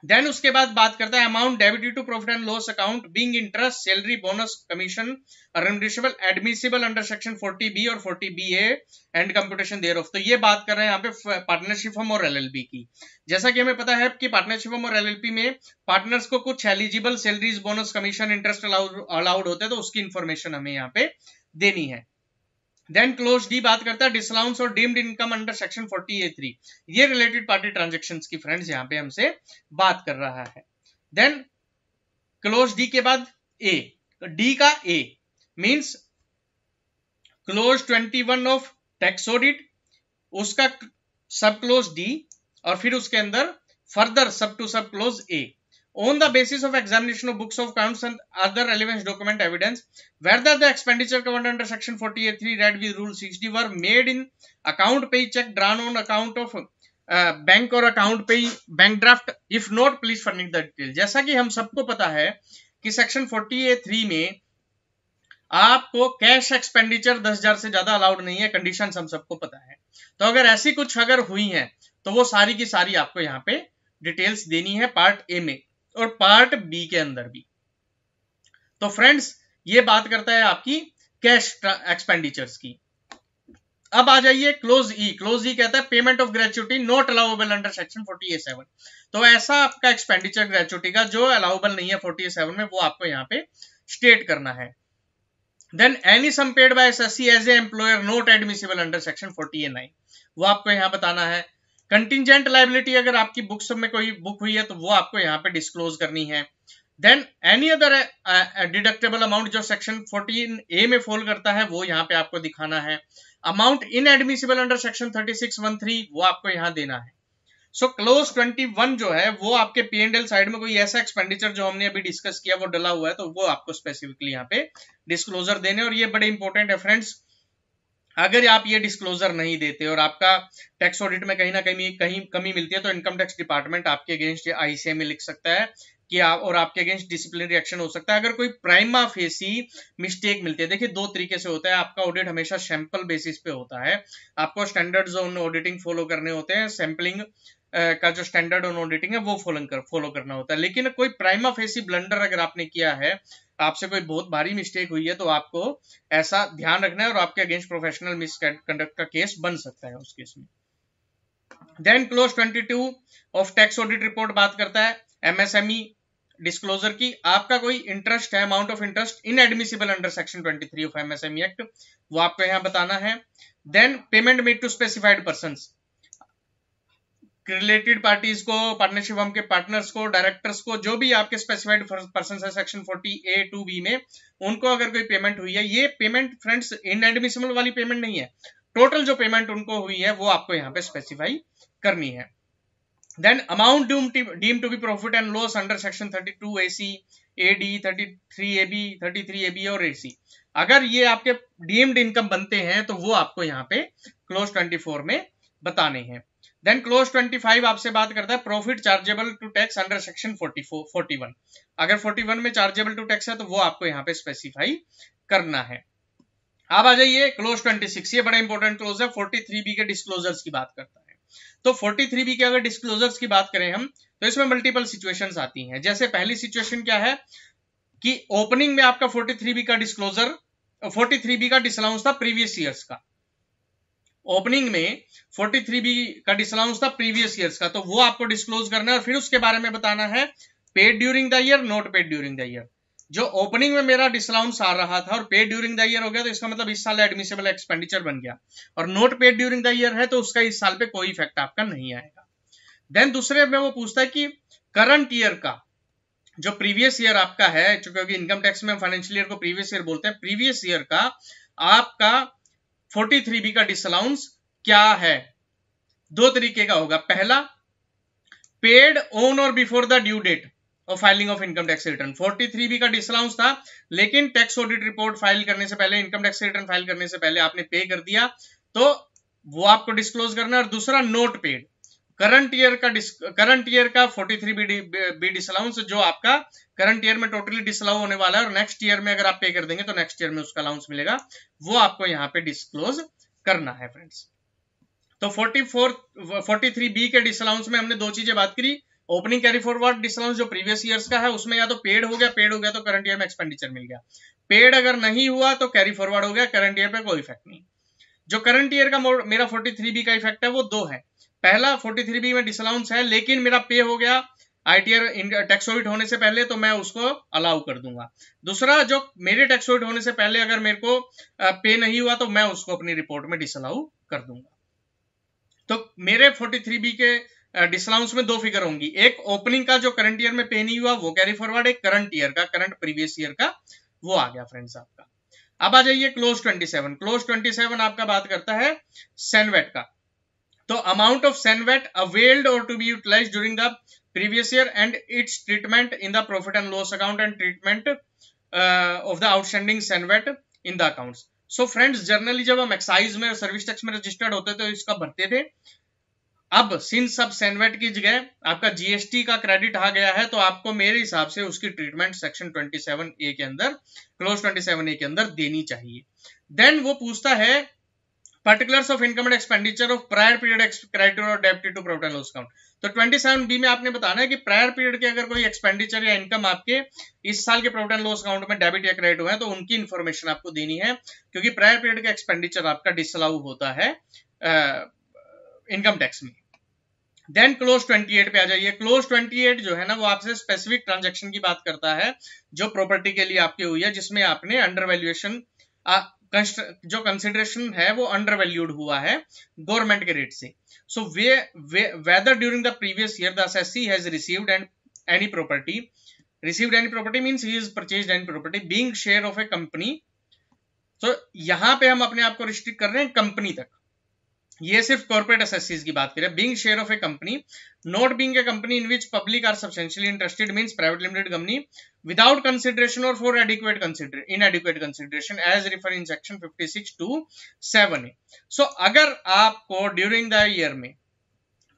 देन उसके बाद बात करता है amount debited to profit and loss account being interest, salary, bonus, commission रिमडिशेबल एडमिसिबल अंडर सेक्शन 40B और 40BA एंड कंप्यूटेशन देयरऑफ। तो ये बात कर रहे हैं यहाँ पे पार्टनरशिप फर्म और एलएलपी की। जैसा कि हमें पता है कि पार्टनरशिप फर्म और एलएलपी में पार्टनर्स को कुछ eligible salaries, bonus, commission, interest allowed होते हैं, तो उसकी इंफॉर्मेशन हमें यहाँ पे देनी है। देन क्लोज डी बात करता है डिसअलाउंस और deemed income under section 40A3, ये रिलेटेड पार्टी ट्रांजैक्शंस की फ्रेंड्स यहाँ पे हमसे बात कर रहा है। देन क्लोज डी के बाद ए, डी का A means clause 21 of tax audit, उसका सब क्लोज डी और फिर उसके अंदर फर्दर सब टू सब close A on the basis of examination of books of accounts and other relevant document evidence whether the expenditure covered under section 48(3) read with rule 60 were made in account pay check drawn on account of bank और account पे bank draft if not please furnish the detail. जैसा कि हम सबको पता है कि section 48(3) में आपको कैश एक्सपेंडिचर 10,000 से ज्यादा अलाउड नहीं है, कंडीशन हम सबको पता है। तो अगर ऐसी कुछ अगर हुई है तो वो सारी की सारी आपको यहाँ पे डिटेल्स देनी है पार्ट ए में और पार्ट बी के अंदर भी। तो फ्रेंड्स ये बात करता है आपकी कैश एक्सपेंडिचर्स की। अब आ जाइए क्लोज ई। क्लोज ई कहता है payment of gratuity not allowable under section 48(7). तो ऐसा आपका एक्सपेंडिचर ग्रेचुटी का जो अलाउएबल नहीं है 47 में वो आपको यहाँ पे स्टेट करना है। Then any sum paid by SSC as a employer not admissible under section 48(9), वो आपको यहाँ बताना है। कंटिजेंट लायबिलिटी अगर आपकी बुक्स में कोई बुक हुई है तो वो आपको यहाँ पे डिस्क्लोज करनी है। Then any other deductible amount जो सेक्शन 14A में फॉल करता है वो यहाँ पे आपको दिखाना है। अमाउंट इनएडमिसिबल अंडर सेक्शन 36(1)(3) वो आपको यहाँ देना है। सो क्लोज 21 जो है वो आपके P&L साइड में कोई ऐसा एक्सपेंडिचर जो हमने अभी डिस्कस किया वो डला हुआ है तो वो आपको स्पेसिफिकली यहाँ पे डिस्क्लोजर देने, और ये बड़े इंपॉर्टेंट है फ्रेंड्स। अगर आप ये डिस्क्लोजर नहीं देते और आपका टैक्स ऑडिट में कहीं ना कहीं कमी मिलती है तो इनकम टैक्स डिपार्टमेंट आपके अगेंस्ट ICI में लिख सकता है कि आप और आपके अगेंस्ट डिसिप्लिनरी एक्शन हो सकता है अगर कोई प्राइमा फेसी मिस्टेक मिलती है। देखिए दो तरीके से होता है, आपका ऑडिट हमेशा सैंपल बेसिस पे होता है, आपको स्टैंडर्ड्स ऑन ऑडिटिंग फॉलो करने होते हैं, सैंपलिंग का जो स्टैंडर्ड ऑन ऑडिटिंग है वो फॉलो करना होता है। लेकिन कोई प्राइमा फेसी ब्लंडर अगर आपने किया है, आपसे कोई बहुत भारी मिस्टेक हुई है तो आपको ऐसा ध्यान रखना है और आपके अगेंस्ट प्रोफेशनल मिसकंडक्ट का केस बन सकता है उस केस में। Then clause 22 of tax audit report बात करता है MSME डिस्क्लोजर की। आपका कोई इंटरेस्ट है, amount of interest inadmissible under section 23 of MSME act, वो आपको यहाँ बताना है। Then payment made to specified persons, related parties को, पार्टनरशिप फर्म के पार्टनर्स को, डायरेक्टर्स को, जो भी आपके स्पेसिफाइड पर्सन है सेक्शन 40A(2)(B) में, उनको अगर कोई पेमेंट हुई है, ये पेमेंट फ्रेंड्स इनएडमिसिबल वाली पेमेंट नहीं है, टोटल जो पेमेंट उनको हुई है वो आपको यहाँ पे स्पेसिफाई करनी है। Then amount deemed to be profit and loss under section 32AC, AD, 33AB, 33AB और AC, अगर ये आपके डीम्ड इनकम बनते हैं तो वो आपको यहाँ पे क्लोज 24 में बताने हैं। देन क्लोज 25 आपसे बात करता है profit chargeable to tax under section 41। अगर 41 में चार्जेबल टू टैक्स है तो वो आपको यहाँ पे स्पेसिफाई करना है। अब आ जाइए क्लोज 26, ये बड़ा इंपॉर्टेंट क्लोज है, 43B के डिस्क्लोजर्स की बात करता है। तो 43B के अगर डिस्क्लोजर्स की बात करें हम तो इसमें मल्टीपल सिचुएशंस आती हैं। जैसे पहली सिचुएशन क्या है कि ओपनिंग में आपका 43B का डिस्क्लोजर, 43B का डिसअलाउंस था प्रीवियस ईयर्स का, ओपनिंग में 43B का डिसअलाउंस था प्रीवियस ईयर्स का, तो वो आपको डिस्क्लोज करना है और फिर उसके बारे में बताना है paid during the year, not paid during the year. जो ओपनिंग में मेरा डिसअलाउंस आ रहा था और पेड ड्यूरिंग द ईयर हो गया तो इसका मतलब इस साल एडमिसिबल एक्सपेंडिचर बन गया, और not paid during the year है तो उसका इस साल पे कोई इफेक्ट आपका नहीं आएगा। देन दूसरे में वो पूछता है कि करंट ईयर का जो प्रीवियस ईयर आपका है, क्योंकि इनकम टैक्स में फाइनेंशियल ईयर को प्रीवियस ईयर बोलते हैं, प्रीवियस ईयर का आपका 43B का डिसअलाउंस क्या है। दो तरीके का होगा, पहला पेड ऑन और बिफोर द ड्यू डेट और filing of income tax return. 43B का डिसअलाउंस था लेकिन टैक्स ऑडिट रिपोर्ट फाइल करने से पहले, इनकम टैक्स रिटर्न फाइल करने से पहले आपने पे कर दिया तो वो आपको डिस्क्लोज करना है। और दूसरा नोट पेड, करंट ईयर का 43B डिसअलाउंस जो आपका करंट ईयर में टोटली डिसअलाउ होने वाला है और नेक्स्ट ईयर में अगर आप पे कर देंगे तो नेक्स्ट ईयर में उसका अलाउंस मिलेगा, वो आपको यहाँ पे डिस्क्लोज करना है फ्रेंड्स। तो 43B के डिसअलाउंस में हमने दो चीजें बात करी, ओपनिंग कैरी फॉरवर्ड डिसअलाउंस जो प्रीवियस ईयर्स का है उसमें या तो पेड हो गया तो करंट ईयर में एक्सपेंडिचर मिल गया, पेड अगर नहीं हुआ तो कैरी फॉरवर्ड हो गया, करंट ईयर पे कोई इफेक्ट नहीं। जो करंट ईयर का मेरा 43B का इफेक्ट है वो दो है, पहला 43B में डिसअलाउंस है लेकिन मेरा पे हो गया ITR टैक्स ऑडिट होने से पहले तो मैं उसको अलाउ कर दूंगा। दूसरा जो मेरे टैक्स ऑडिट होने से पहले अगर मेरे को पे नहीं हुआ तो मैं उसको अपनी रिपोर्ट में डिसअलाउ कर दूंगा। तो मेरे 43B के डिसअलाउंस में दो फिगर होंगी, एक ओपनिंग का जो करंट ईयर में पे नहीं हुआ वो कैरी फॉरवर्ड, एक करंट ईयर का, करंट प्रीवियस ईयर का वो आ गया फ्रेंड्स आपका। अब आ जाइए क्लोज 27। क्लोज 27 आपका बात करता है सैनवेट का। तो अमाउंट ऑफ सैनवेट अवेल्ड और to be utilised during the previous year and its treatment in the profit and loss account and treatment of the outstanding CENVAT in the accounts. So friends, generally जब हम excise में और service tax में registered होते तो इसका भरते थे। अब सिंस सब सैनवेट की जगह आपका जीएसटी का क्रेडिट आ गया है, तो आपको मेरे हिसाब से उसकी ट्रीटमेंट सेक्शन 27A के अंदर, क्लोज 27A के अंदर देनी चाहिए। देन वो पूछता है particulars of income and expenditure of prior period creditor और debited to profit and loss account. तो 27B में आपने बताना है कि प्रायर पीरियड के अगर कोई एक्सपेंडिचर या इनकम आपके इस साल के प्रॉफिट एंड लॉस अकाउंट में डेबिट या क्रेडिट हुए हैं तो उनकी इंफॉर्मेशन आपको देनी है, क्योंकि प्रायर पीरियड का एक्सपेंडिचर आपका डिसअलाउ होता है इनकम टैक्स में। देन क्लोज 28 पे आ जाइए। क्लोज 28 जो है ना, वो आपसे स्पेसिफिक ट्रांजैक्शन की बात करता है जो प्रॉपर्टी के लिए आपकी हुई है, जिसमें आपने अंडर वैल्यूएशन, जो कंसिडरेशन है वो अंडर वैल्यूड हुआ है गवर्नमेंट के रेट से। So whether during the previous year the assessee has received any property, received any property means he is purchased any property being share of a company. तो यहां पे हम अपने आप को रिस्ट्रिक्ट कर रहे हैं कंपनी तक, ये सिर्फ कॉर्पोरेट असेसीज की बात करें। Being share of a company, not being a company in which public are substantially interested means private limited company without consideration और for inadequate consideration as refer in section 56(2)(7)। So अगर आपको during the year में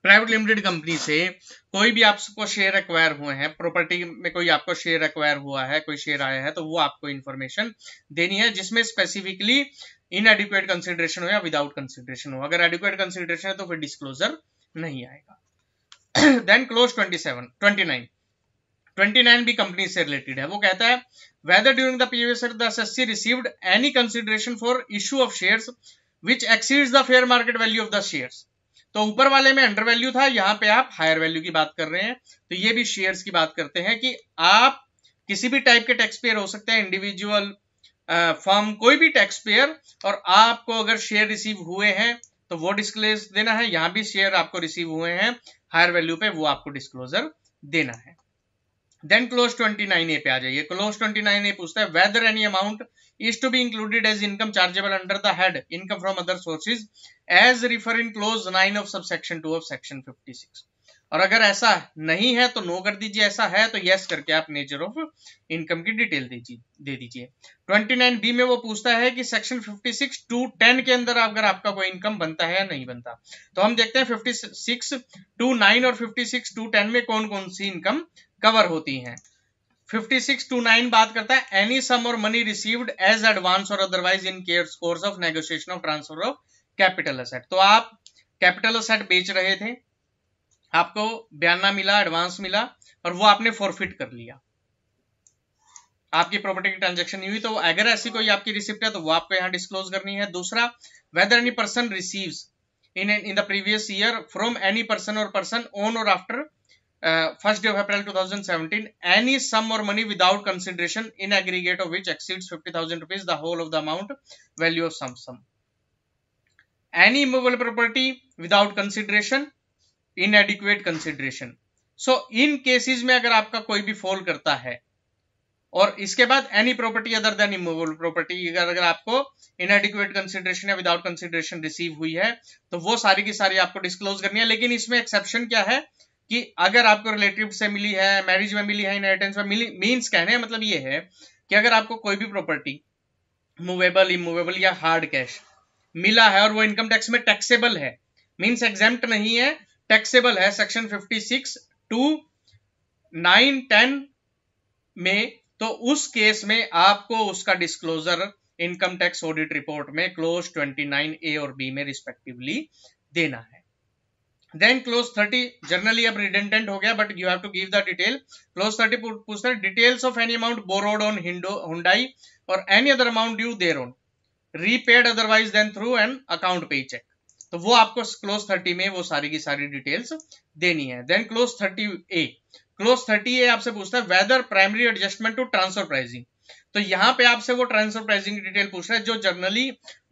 private limited company से कोई भी आपको share acquire हुए हैं, प्रॉपर्टी में कोई आपको शेयर एक्वायर हुआ है, कोई शेयर आया है, तो वो आपको इंफॉर्मेशन देनी है, जिसमें स्पेसिफिकली इनएडिक्वेट कंसिडरेशन हो या विदाउट कंसिडरेशन हो। अगर एडिक्वेट कंसिडरेशन है तो फिर डिस्क्लोजर नहीं आएगा। देन क्लोज 29 भी कंपनी से रिलेटेड है। वो कहता है whether during the previous year the assessee received any consideration for issue of shares which exceeds the fair market value of the shares. तो ऊपर वाले में अंडर वैल्यू था, यहाँ पे आप हायर वैल्यू की बात कर रहे हैं, तो ये भी शेयर्स की बात करते हैं कि आप किसी भी टाइप के टैक्स पेयर हो सकते हैं, इंडिविजुअल, फर्म, कोई भी टैक्स पेयर, और आपको अगर शेयर रिसीव हुए हैं तो वो डिस्क्लोज देना है। यहां भी शेयर आपको रिसीव हुए हैं हायर वैल्यू पे, वो आपको डिस्क्लोजर देना है। देन क्लोज 29A पे आ जाइए। क्लोज 29A पूछता है whether any amount is to be included as income chargeable under the head income from other sources as refer in clause 9 of subsection 2 of section 56। और अगर ऐसा नहीं है तो नो कर दीजिए, ऐसा है तो यस करके आप नेचर ऑफ इनकम की डिटेल दे दीजिए। 29B में वो पूछता है कि सेक्शन 56(2)(10) के अंदर अगर आपका कोई इनकम बनता है या नहीं बनता। तो हम देखते हैं 56(2)(9) और 56(2)(10) में कौन कौन सी इनकम कवर होती हैं। 56(2)(9) बात करता है एनी सम और मनी रिसीव्ड एज एडवांस और otherwise in course of negotiation of transfer of capital asset. तो आप कैपिटल असेट बेच रहे थे, आपको बयाना मिला, एडवांस मिला, और वो आपने फॉरफिट कर लिया, आपकी प्रॉपर्टी की ट्रांजैक्शन नहीं हुई, तो अगर ऐसी कोई आपकी रिसिप्ट है तो वो आपको यहां डिस्क्लोज करनी है। दूसरा, whether any person receives in the previous year from any person और पर्सन ऑन और after 1st day of April 2017 any sum or money without consideration in aggregate of which exceeds 50,000 rupees the whole of the amount value of sum. Any immovable property without consideration, inadequate consideration. So in cases में अगर आपका कोई भी fall करता है और इसके बाद any property other than immovable property, अगर आपको इनएडिक्वेट कंसिडरेशन या विदाउट कंसिडरेशन रिसीव हुई है तो वो सारी की सारी आपको डिस्क्लोज करनी है। लेकिन इसमें एक्सेप्शन क्या है कि अगर आपको रिलेटिव से मिली है, मैरिज में मिली है, इनहेरिटेंस में मिली, मींस कहने मतलब ये है कि अगर आपको कोई भी प्रॉपर्टी मूवेबल, इमूवेबल या हार्ड कैश मिला है और वो इनकम टैक्स में टैक्सेबल है, मींस एग्जेम्प्ट नहीं है, टैक्सेबल है सेक्शन 56(2)(9)(10) में, तो उस केस में आपको उसका disclosure income tax audit report में क्लोज 29A और B में रिस्पेक्टिवली देना है। देन क्लोज 30 जनरली अब रिडेंडेंट हो गया, but you have to give the detail. Clause 30 पूछता है details of any amount borrowed on hundi और any other amount due thereon repaid otherwise than through an account payee cheque. तो वो आपको close 30 में वो सारी की सारी डिटेल्स देनी है। देन क्लोज 30A आपसे पूछता है whether primary adjustment to transfer pricing. तो यहां पे आपसे वो ट्रांसफर प्राइसिंग की डिटेल पूछ रहा है जो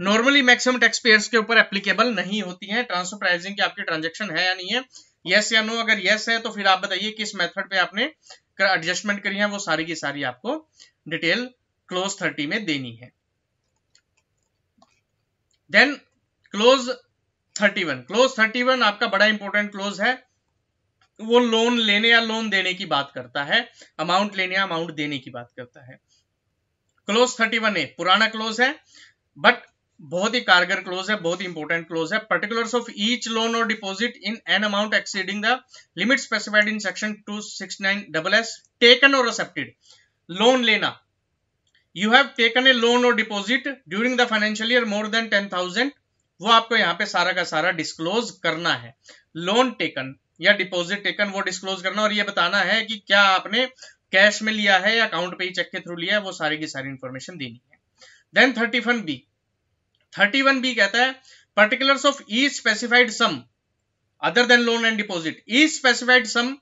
नॉर्मली मैक्सिमम टैक्स पेयर्स के ऊपर एप्लीकेबल नहीं होती है। ट्रांसफर प्राइसिंग की आपकी ट्रांजैक्शन है या नहीं है, यस या नो। अगर यस है तो फिर आप बताइए किस मेथड पे आपने एडजस्टमेंट करी है, वो सारी की सारी आपको डिटेल क्लोज 30 में देनी है। देन क्लोज 31, क्लोज 31 आपका बड़ा इंपॉर्टेंट क्लोज है। वो लोन लेने या लोन देने की बात करता है, अमाउंट लेने या अमाउंट देने की बात करता है। क्लोज 31A पुराना क्लोज है बट बहुत ही कारगर क्लोज है, बहुत ही इंपॉर्टेंट क्लोज है। पर्टिकुलर्स ऑफ ईच लोन और deposit in an amount exceeding the limit specified in section 269SS taken और एक्सेप्टेड। लोन लेना, you have taken a loan और deposit during the financial year more than 10,000, वो आपको यहाँ पे सारा का सारा डिस्क्लोज करना है। लोन टेकन या डिपॉजिट टेकन वो डिस्क्लोज करना और ये बताना है कि क्या आपने कैश में लिया है या अकाउंट पे ही चेक के थ्रू लिया है, वो सारी की सारी इंफॉर्मेशन देनी है। देन 31B कहता है particulars of each specified sum other than loan and deposit, each specified sum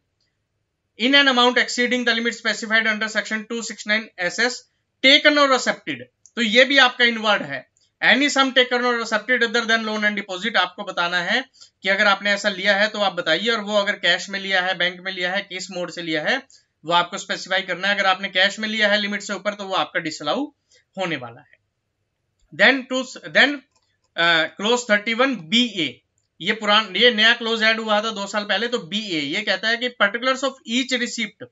in an amount exceeding the limit specified under section 269SS taken or accepted। तो ये भी आपका इनवर्ड है, एनी सम taken और accepted other than loan and deposit. आपको बताना है कि अगर आपने ऐसा लिया है तो आप बताइए, और वो अगर कैश में लिया है, बैंक में लिया है, किस मोड से लिया है, वो आपको स्पेसिफाई करना है। अगर आपने कैश में लिया है लिमिट से ऊपर तो वो आपका डिसअलाउ होने वाला है। देन क्लोज 31BA, ये नया क्लोज ऐड हुआ था 2 साल पहले। तो BA ये कहता है कि particulars of each receipt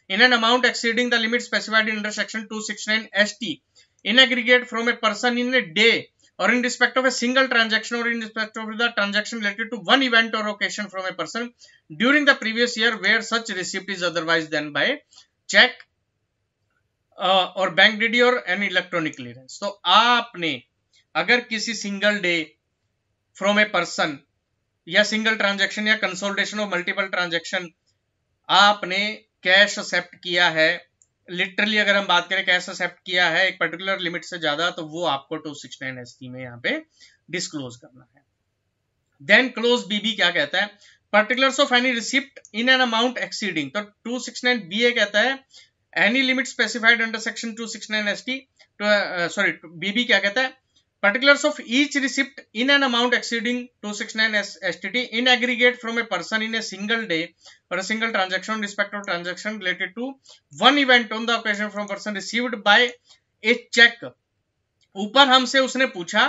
in an amount exceeding the limit specified under section 269ST in aggregate from a person in a day or in respect of a single transaction or in respect of the transaction related to one event or occasion from a person during the previous year where such receipt is otherwise done by check और bank DD और an electronic clearance. तो आपने अगर किसी single day from a person या single transaction या consolidation of multiple transaction आपने cash accept किया है, लिटरली अगर हम बात करें कैश एक्सेप्ट किया है एक पर्टिकुलर लिमिट से ज्यादा, तो वो आपको 269ST में यहाँ पे डिस्क्लोज करना है। देन क्लोज BB क्या कहता है, particulars of any receipt in an amount exceeding. तो 269BA कहता है any limit specified under section 269ST। BB क्या कहता है, particulars of each receipt in an amount exceeding 269STT in aggregate from a person in a single day or a single transaction in respect of transaction related to one event on the occasion from person received by a check। ऊपर हमसे उसने पूछा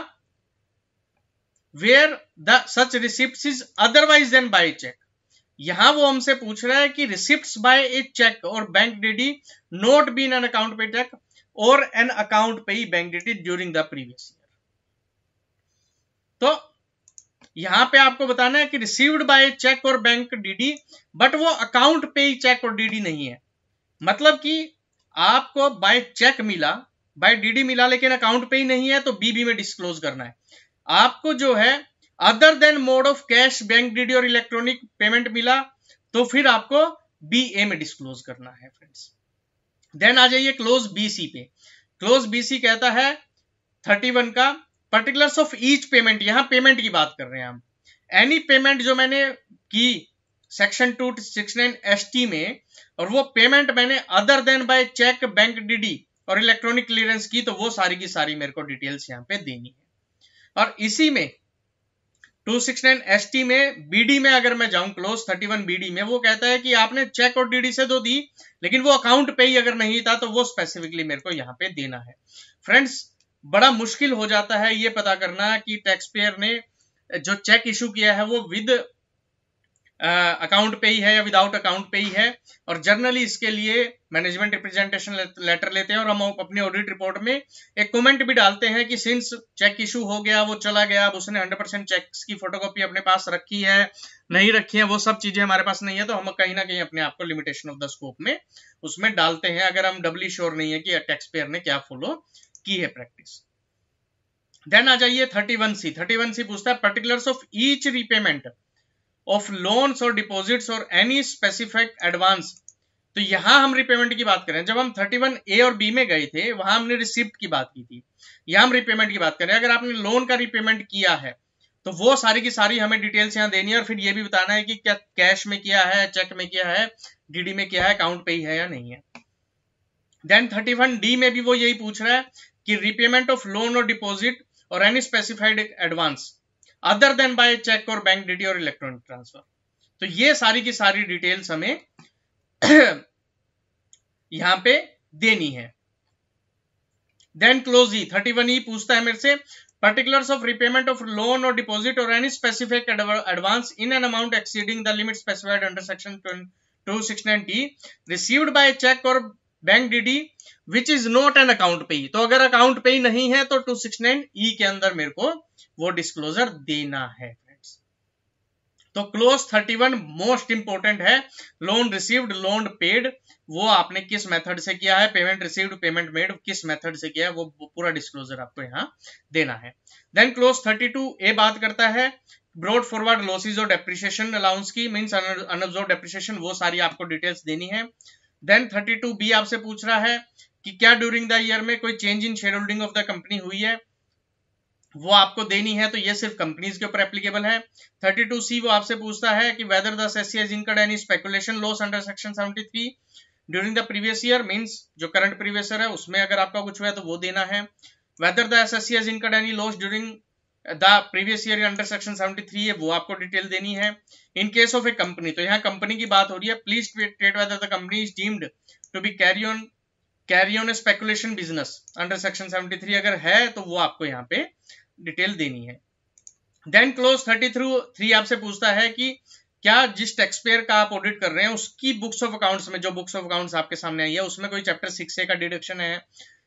where the such receipts is otherwise than by check, यहां वो हमसे पूछ रहा है कि receipts by a check और bank DD not be in an account pay check or an account pay bank DD during the previous year। तो यहां पे आपको बताना है कि रिसीव्ड बाय चेक और बैंक डीडी, बट वो अकाउंट पे ही चेक और डीडी नहीं है। मतलब कि आपको बाय चेक मिला, बाय डीडी मिला, लेकिन अकाउंट पे ही नहीं है, तो बीबी में डिस्क्लोज करना है। आपको जो है other than mode of cash, bank DD और इलेक्ट्रॉनिक पेमेंट मिला, तो फिर आपको BA में डिस्क्लोज करना है फ्रेंड्स। देन आ जाइए क्लोज BC पे। क्लोज BC कहता है 31 का पर्टिकुलर्स ऑफ ईच पेमेंट, यहां पेमेंट की बात कर रहे हैं हम। एनी पेमेंट जो मैंने की सेक्शन 269ST में, और वो पेमेंट मैंने other than by cheque, bank DD और इलेक्ट्रॉनिक क्लियरेंस की, तो वो सारी की सारी मेरे को डिटेल्स यहाँ पे देनी है। और इसी में 269ST में BD में अगर मैं जाऊं, क्लोज 31BD में वो कहता है कि आपने चेक और डीडी से तो दी, लेकिन वो अकाउंट पे ही अगर नहीं था तो वो स्पेसिफिकली मेरे को यहाँ पे देना है। फ्रेंड्स बड़ा मुश्किल हो जाता है ये पता करना कि टैक्स पेयर ने जो चेक इशू किया है वो विद अकाउंट पे ही है या विदाउट अकाउंट पे ही है। और जनरली इसके लिए मैनेजमेंट रिप्रेजेंटेशन लेटर लेते हैं और हम अपनी ऑडिट रिपोर्ट में एक कमेंट भी डालते हैं कि सिंस चेक इशू हो गया, वो चला गया, अब उसने 100% चेक्स की फोटोकॉपी अपने पास रखी है, नहीं रखी है, वो सब चीजें हमारे पास नहीं है, तो हम कहीं ना कहीं अपने आप को लिमिटेशन ऑफ द स्कोप में उसमें डालते हैं, अगर हम डबली श्योर नहीं है कि टैक्स पेयर ने क्या फॉलो की है प्रैक्टिस। देन आ जाइए 31C। 31C पूछता है particulars of each repayment of loans और डिपॉजिट्स और एनी स्पेसिफिक एडवांस। तो यहां हम रीपेमेंट की बात करें, जब हम 31A और B में गए थे वहां हमने रिसिप्ट की बात की थी, यहां हम रीपेमेंट की बात करें। अगर आपने लोन का रीपेमेंट किया है तो वो सारी की सारी हमें डिटेल्स यहां देनी है, और फिर ये भी बताना है कि क्या कैश में किया है, चेक में किया है, डीडी में किया है, अकाउंट पे ही है या नहीं है। देन 31D में भी वो यही पूछ रहा है कि रीपेमेंट ऑफ लोन और डिपॉजिट और any specified advance other than by cheque और बैंक डीडी और इलेक्ट्रॉनिक ट्रांसफर। तो ये सारी की सारी डिटेल्स हमें यहां पे देनी है। देन क्लोज E 31E पूछता है मेरे से Particulars of repayment of loan or deposit or any specific advance in an amount exceeding the limit specified under section 269D received by a check or bank DD which is not an account pay। तो अगर account pay नहीं है तो 269E के अंदर मेरे को वो डिस्क्लोजर देना है। तो क्लोज 31 मोस्ट इंपोर्टेंट है। लोन रिसीव्ड, लोन पेड, वो आपने किस मेथड से किया है, पेमेंट रिसीव्ड, पेमेंट मेड किस मेथड से किया है, वो पूरा डिस्क्लोजर आपको यहाँ देना है। देन क्लोज 32 ए बात करता है ब्रॉड फॉरवर्ड लॉसेज और डेप्रिसिएशन अलाउंस की, मींस अनअब्सॉर्ब्ड डेप्रिसिएशन, वो सारी आपको डिटेल्स देनी है। देन 32 बी आपसे पूछ रहा है कि क्या ड्यूरिंग द ईयर में कोई change in share holding of the company हुई है, वो आपको देनी है। तो ये सिर्फ कंपनीज के ऊपर एप्लीकेबल है। 32C वो आपसे पूछता है कि whether the assessee has incurred any speculation loss under section 73 during the previous year, means जो करंट प्रीवियस ईयर है उसमें अगर आपका कुछ हुआ है तो वो देना है। Whether the assessee has incurred any loss during the previous year under section 73 है, वो आपको डिटेल देनी है। In case of a company, तो यहाँ कंपनी की बात हो रही है, please state whether the company is deemed to be carry on a speculation business under section 73, अगर है तो वो आपको यहाँ पे डिटेल देनी है। देन क्लोज 33 आपसे पूछता है कि क्या जिस टैक्स पेयर का आप ऑडिट कर रहे हैं उसकी बुक्स ऑफ अकाउंट्स में, जो बुक्स ऑफ अकाउंट्स आपके सामने आई है उसमें कोई चैप्टर 6A का डिडक्शन है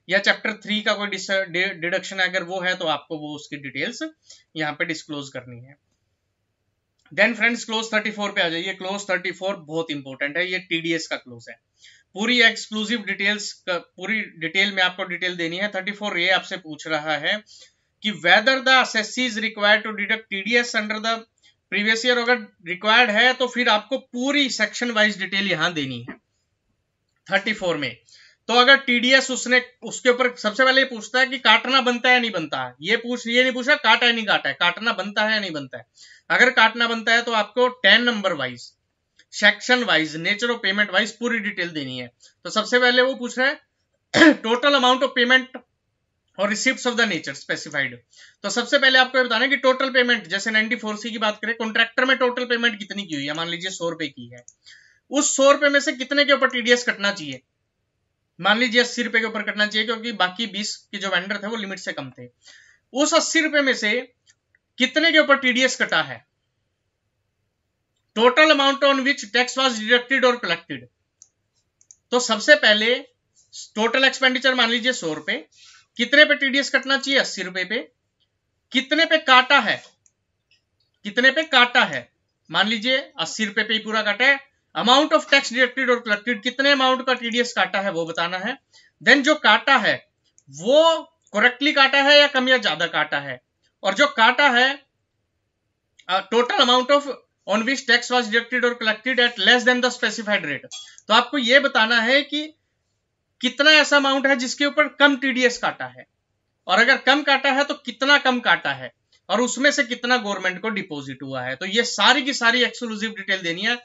या चैप्टर 3 का कोई डिडक्शन है, अगर वो है तो आपको वो उसकी डिटेल्स यहाँ पे डिस्क्लोज करनी है। देन फ्रेंड्स क्लोज 34 पे आ जाइए। क्लोज 34 बहुत इंपॉर्टेंट है, ये TDS का क्लोज है। पूरी एक्सक्लूसिव डिटेल्स, पूरी डिटेल में आपको डिटेल देनी है। 34A आपसे पूछ रहा है कि whether the assessee is required to deduct TDS under the previous year, अगर रिक्वायर्ड है तो फिर आपको पूरी सेक्शन वाइज डिटेल यहां देनी है 34 में। तो अगर TDS उसने, उसके ऊपर सबसे पहले ये पूछता है कि काटना बनता है या नहीं बनता है, ये नहीं पूछा काटा है नहीं काटा है, काटना बनता है या नहीं बनता है। अगर काटना बनता है तो आपको 10 number wise, section wise, nature of payment wise पूरी डिटेल देनी है। तो सबसे पहले वो पूछ रहा है टोटल अमाउंट ऑफ पेमेंट और receipts of the nature specified. तो सबसे पहले आपको ये बताना है कि टोटल पेमेंट, जैसे 94C की बात करें, कॉन्ट्रैक्टर में टोटल पेमेंट कितनी की हुई है, मान लीजिए 100 रुपए की है, उस 100 रुपए में से कितने के ऊपर TDS कटना चाहिए, मान लीजिए 80 रुपए के ऊपर कटना चाहिए क्योंकि बाकी 20 के जो वेंडर थे वो लिमिट से कम थे। उस 80 रुपए में से कितने के ऊपर TDS कटा है, total amount on which tax was deducted और कलेक्टेड। तो सबसे पहले टोटल एक्सपेंडिचर मान लीजिए 100 रुपए, कितने पे TDS कटना चाहिए, 80 रुपए पे, कितने पे काटा है, कितने पे काटा है, मान लीजिए 80 रुपए पे ही पूरा काटा है। अमाउंट ऑफ टैक्स डिडक्टेड और कलेक्टेड, कितने अमाउंट का TDS काटा है वो बताना है। देन जो काटा है वो करेक्टली काटा है या कम या ज्यादा काटा है, और जो काटा है total amount of on which tax was deducted और collected at less than the specified rate. तो आपको यह बताना है कि कितना ऐसा अमाउंट है जिसके ऊपर कम TDS काटा है, और अगर कम काटा है तो कितना कम काटा है, और उसमें से कितना गवर्नमेंट को डिपॉजिट हुआ है। तो ये सारी की सारी एक्सक्लूसिव डिटेल देनी है।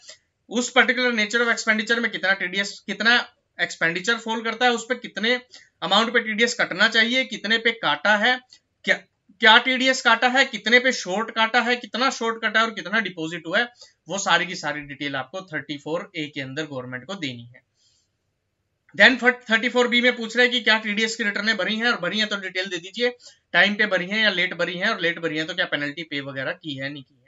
उस पर्टिकुलर नेचर ऑफ एक्सपेंडिचर में कितना TDS, कितना एक्सपेंडिचर फॉल करता है, उस पर कितने अमाउंट पे TDS कटना चाहिए, कितने पे काटा है, क्या TDS काटा है, कितने पे शॉर्ट काटा है, कितना शॉर्ट काटा है और कितना डिपॉजिट हुआ है, वो सारी की सारी डिटेल आपको 34A के अंदर गवर्नमेंट को देनी है। देन 34B में पूछ रहे हैं कि क्या TDS की रिटर्नें भरी हैं, और भरी हैं तो डिटेल दे दीजिए, टाइम पे भरी हैं या लेट भरी हैं, और लेट भरी हैं तो क्या पेनल्टी पे वगैरह की है नहीं की है।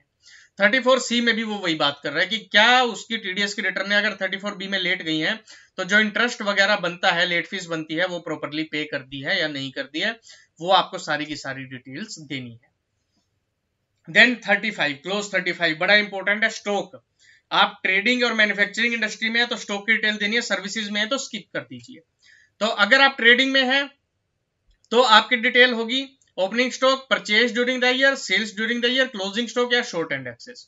34C में भी वो वही बात कर रहा है कि क्या उसकी TDS की रिटर्नें अगर 34B में लेट गई हैं तो जो इंटरेस्ट वगैरह बनता है, लेट फीस बनती है, वो प्रॉपरली पे कर दी है या नहीं कर दी है, वो आपको सारी की सारी डिटेल्स देनी है। देन 35 क्लोज 35 बड़ा इंपॉर्टेंट है, स्टॉक। आप ट्रेडिंग और मैन्युफैक्चरिंग इंडस्ट्री में है तो स्टॉक की डिटेल देनी है, सर्विसेज में है तो स्किप कर दीजिए। तो अगर आप ट्रेडिंग में है तो आपकी डिटेल होगी opening stock, purchase during the year, sales during the year, closing stock या शॉर्ट एंड एक्सेस।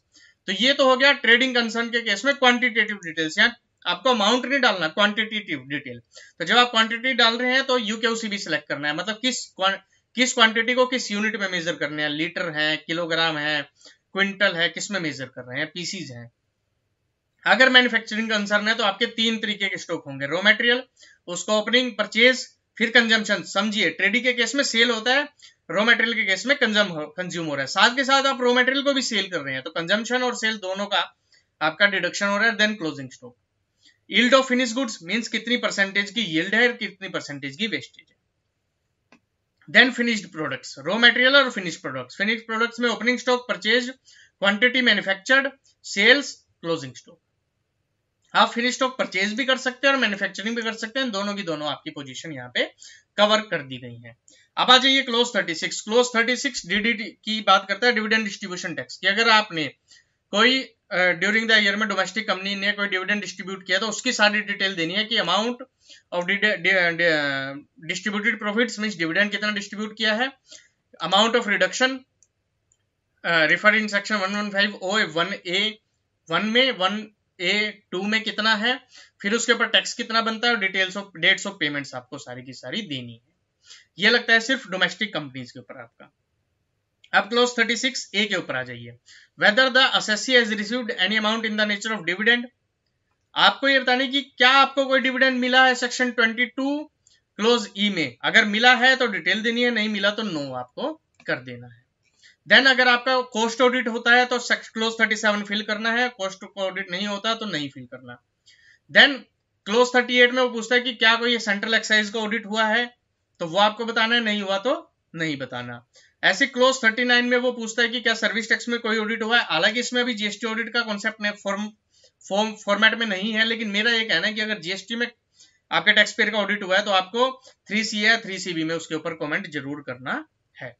तो ये तो हो गया ट्रेडिंग कंसर्न के केस में क्वांटिटेटिव डिटेल्स। यहाँ आपको अमाउंट नहीं डालना, क्वांटिटेटिव डिटेल। तो जब आप क्वांटिटी डाल रहे हैं तो UKCB सिलेक्ट करना है, मतलब किस क्वांटिटी को किस यूनिट में मेजर करने हैं, लीटर है, किलोग्राम है, क्विंटल है, किस में मेजर कर रहे हैं, पीसीज है। अगर मैन्युफैक्चरिंग कंसर्न है तो आपके 3 तरीके के स्टॉक होंगे, रॉ मटेरियल, उसको ओपनिंग, परचेज, फिर कंजम्पशन। समझिए ट्रेडिंग के केस में सेल होता है, रॉ मटेरियल के केस में कंज्यूम हो रहा है, साथ के साथ आप रॉ मटेरियल को भी सेल कर रहे हैं, तो कंजम्पशन और सेल दोनों का आपका डिडक्शन हो रहा है। देन closing stock. Yield of finish goods means कितनी परसेंटेज की यील्ड है और कितनी परसेंटेज की वेस्टेज है। Then finished products, raw material और फिनिश्ड प्रोडक्ट्स। फिनिश्ड प्रोडक्ट्स में opening stock, purchase, quantity manufactured, sales, closing stock. आप फिनिश स्टॉक परचेज भी कर सकते हैं और मैन्युफैक्चरिंग भी कर सकते हैं, दोनों की दोनों आपकी पोजीशन यहाँ पे कवर कर दी गई है। अब आ जाइए क्लोज 36। क्लोज 36 डीडीटी की बात करता है, डिविडेंड डिस्ट्रीब्यूशन टैक्स की। अगर आपने कोई ड्यूरिंग द ईयर में डोमेस्टिक कंपनी ने कोई डिविडेंड डिस्ट्रीब्यूट किया तो उसकी सारी डिटेल देनी है कि amount of distributed profits means dividend कितना डिस्ट्रीब्यूट किया है, amount of reduction refer in section 115(o)(1)(a)(1) में 1(a)(2) में कितना है, फिर उसके ऊपर टैक्स कितना बनता है और details of dates of payments आपको सारी की सारी देनी है। ये लगता है सिर्फ डोमेस्टिक कंपनीज के ऊपर आपका। अब क्लोज 36 ए के ऊपर आ जाइए, weather the assessee has received any amount in the nature of dividend. आपको ये बताने की क्या आपको कोई डिविडेंड मिला है सेक्शन 22 क्लोज ई में, अगर मिला है तो डिटेल देनी है, नहीं मिला तो नो आपको कर देना है। देन अगर आपका कॉस्ट ऑडिट होता है तो क्लोज 37 फिल करना है, कॉस्ट ऑडिट नहीं होता तो नहीं फिल करना। देन क्लोज 38 में वो पूछता है कि क्या कोई सेंट्रल एक्साइज का ऑडिट हुआ है, तो वो आपको बताना है, नहीं हुआ तो नहीं बताना। ऐसे क्लोज 39 में वो पूछता है कि क्या सर्विस टैक्स में कोई ऑडिट हुआ है। हालांकि इसमें अभी जीएसटी ऑडिट का कॉन्सेप्ट फॉर्मेट में नहीं है, लेकिन मेरा ये कहना है कि अगर जीएसटी में आपके टैक्स पेयर का ऑडिट हुआ है तो आपको 3C या 3CB में उसके ऊपर कमेंट जरूर करना है।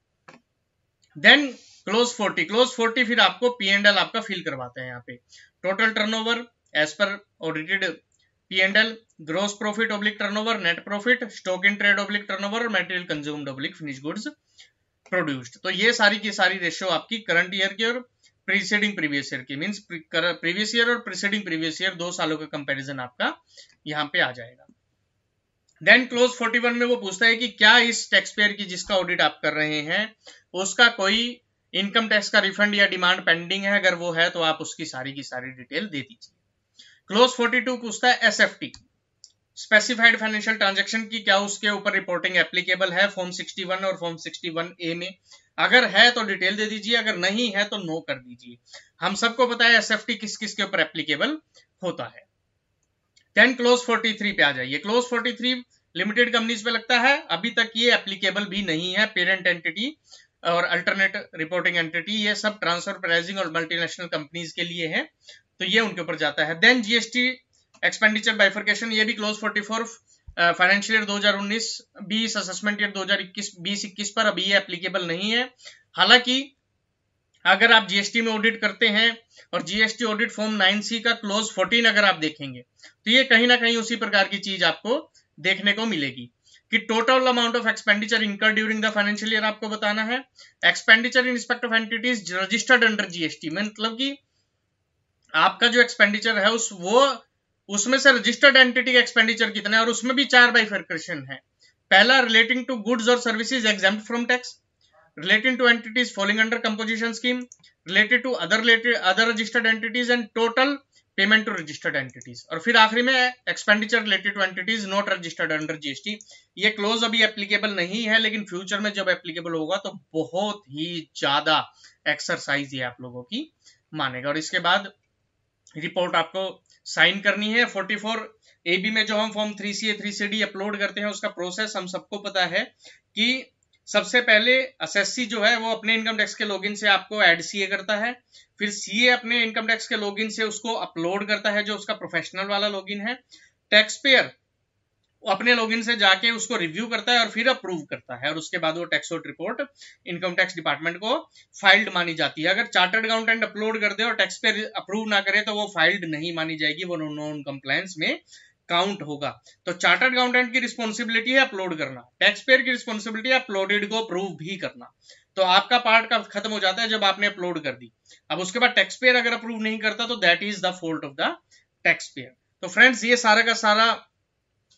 देन क्लोज 40 फिर आपको P&L आपका फिल करवाते हैं यहाँ पे। Total turnover as per audited P&L, gross profit oblique turnover, net profit, stock in trade oblique turnover और material consumed oblique finish goods produced. तो ये सारी की सारी रेशियो आपकी करंट ईयर की और प्रीसीडिंग प्रीवियस ईयर की, मींस प्रीवियस ईयर और प्रीसीडिंग प्रीवियस ईयर 2 सालों का कंपैरिजन आपका यहाँ पे आ जाएगा। देन क्लोज 41 में वो पूछता है कि क्या इस टैक्स पेयर की जिसका ऑडिट आप कर रहे हैं उसका कोई इनकम टैक्स का रिफंड या डिमांड पेंडिंग है, अगर वो है तो आप उसकी सारी की सारी डिटेल दे दीजिए। क्लोज 42 पूछता है एसएफटी, स्पेसिफाइड फाइनेंशियल ट्रांजैक्शन की, क्या उसके ऊपर रिपोर्टिंग एप्लीकेबल है फॉर्म 61 और फॉर्म 61A में, अगर है तो डिटेल दे दीजिए, अगर नहीं है तो नो कर दीजिए। हम सबको पता है एसएफटी किस किस के ऊपर एप्लीकेबल होता है। देन क्लोज 43 पे आ जाइए। क्लोज 43 लिमिटेड कंपनीज पे लगता है, अभी तक ये एप्लीकेबल भी नहीं है। पेरेंट एंटिटी और अल्टरनेट रिपोर्टिंग एंटिटी ये सब ट्रांसफर प्राइसिंग और मल्टीनेशनल कंपनीज के लिए है, तो ये उनके ऊपर जाता है। देन जीएसटी एक्सपेंडिचर बाइफर्केशन, ये भी close 44 financial year 2019-20 assessment year 2021 पर अभी ये एप्लीकेबल नहीं है। हालांकि अगर आप जीएसटी में ऑडिट करते हैं और जीएसटी ऑडिट फॉर्म 9C का क्लोज 14 अगर आप देखेंगे तो ये कहीं ना कहीं उसी प्रकार की चीज आपको देखने को मिलेगी कि टोटल अमाउंट ऑफ एक्सपेंडिचर इनकर ड्यूरिंग द फाइनेंशियल ईयर आपको बताना है। Expenditure in respect of entities registered under GST, मतलब कि आपका जो एक्सपेंडिचर है उसमें से रजिस्टर्ड एंटिटी का एक्सपेंडिचर कितना है, और उसमें भी 4 बाइफर्केशन है। पहला रिलेटिंग टू गुड्स और services exempt from tax, relating to entities falling under composition scheme, related to other registered entities and total payment to registered entities, और फिर आखिरी में expenditure related to entities not registered under GST। ये close अभी applicable नहीं है, लेकिन future में जब एप्लीकेबल होगा तो बहुत ही ज्यादा एक्सरसाइज ये आप लोगों की मानेगा। और इसके बाद रिपोर्ट आपको साइन करनी है। 44 AB में जो हम फॉर्म 3CA 3CD अपलोड करते हैं उसका प्रोसेस हम सबको पता है कि सबसे पहले असेसी जो है वो अपने इनकम टैक्स के लॉगिन से आपको ऐड सीए करता है, फिर सीए अपने इनकम टैक्स के लॉगिन से उसको अपलोड करता है जो उसका प्रोफेशनल वाला लॉगिन है। टैक्स पेयर अपने लॉगिन से जाके उसको रिव्यू करता है और फिर अप्रूव करता है, और उसके बाद वो tax out report income tax department को फाइल्ड मानी जाती है। अगर चार्टर्ड अकाउंटेंट अपलोड कर दे और टैक्स पेयर अप्रूव ना करे तो वो फाइल्ड नहीं मानी जाएगी, वो नॉन कंप्लायंस में काउंट होगा। तो चार्टर्ड अकाउंटेंट की रिस्पॉन्सिबिलिटी है अपलोड करना, टैक्स पेयर की रिस्पॉन्सिबिलिटी है अपलोडेड को अप्रूव भी करना। तो आपका पार्ट का खत्म हो जाता है जब आपने अपलोड कर दी। अब उसके बाद टैक्स पेयर अगर अप्रूव नहीं करता तो that is the fault of the tax payer. तो फ्रेंड्स ये सारा का सारा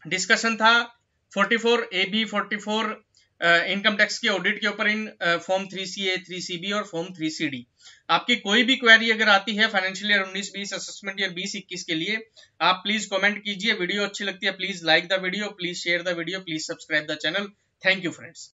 डिस्कशन था 44 AB 44 इनकम टैक्स के ऑडिट के ऊपर इन फॉर्म 3CA 3CB और फॉर्म 3CD। आपकी कोई भी क्वेरी अगर आती है फाइनेंशियल ईयर 19-20 असेसमेंट ईयर 20-21 के लिए आप प्लीज कमेंट कीजिए। वीडियो अच्छी लगती है please like the video, please share the video, please subscribe the channel. Thank you friends.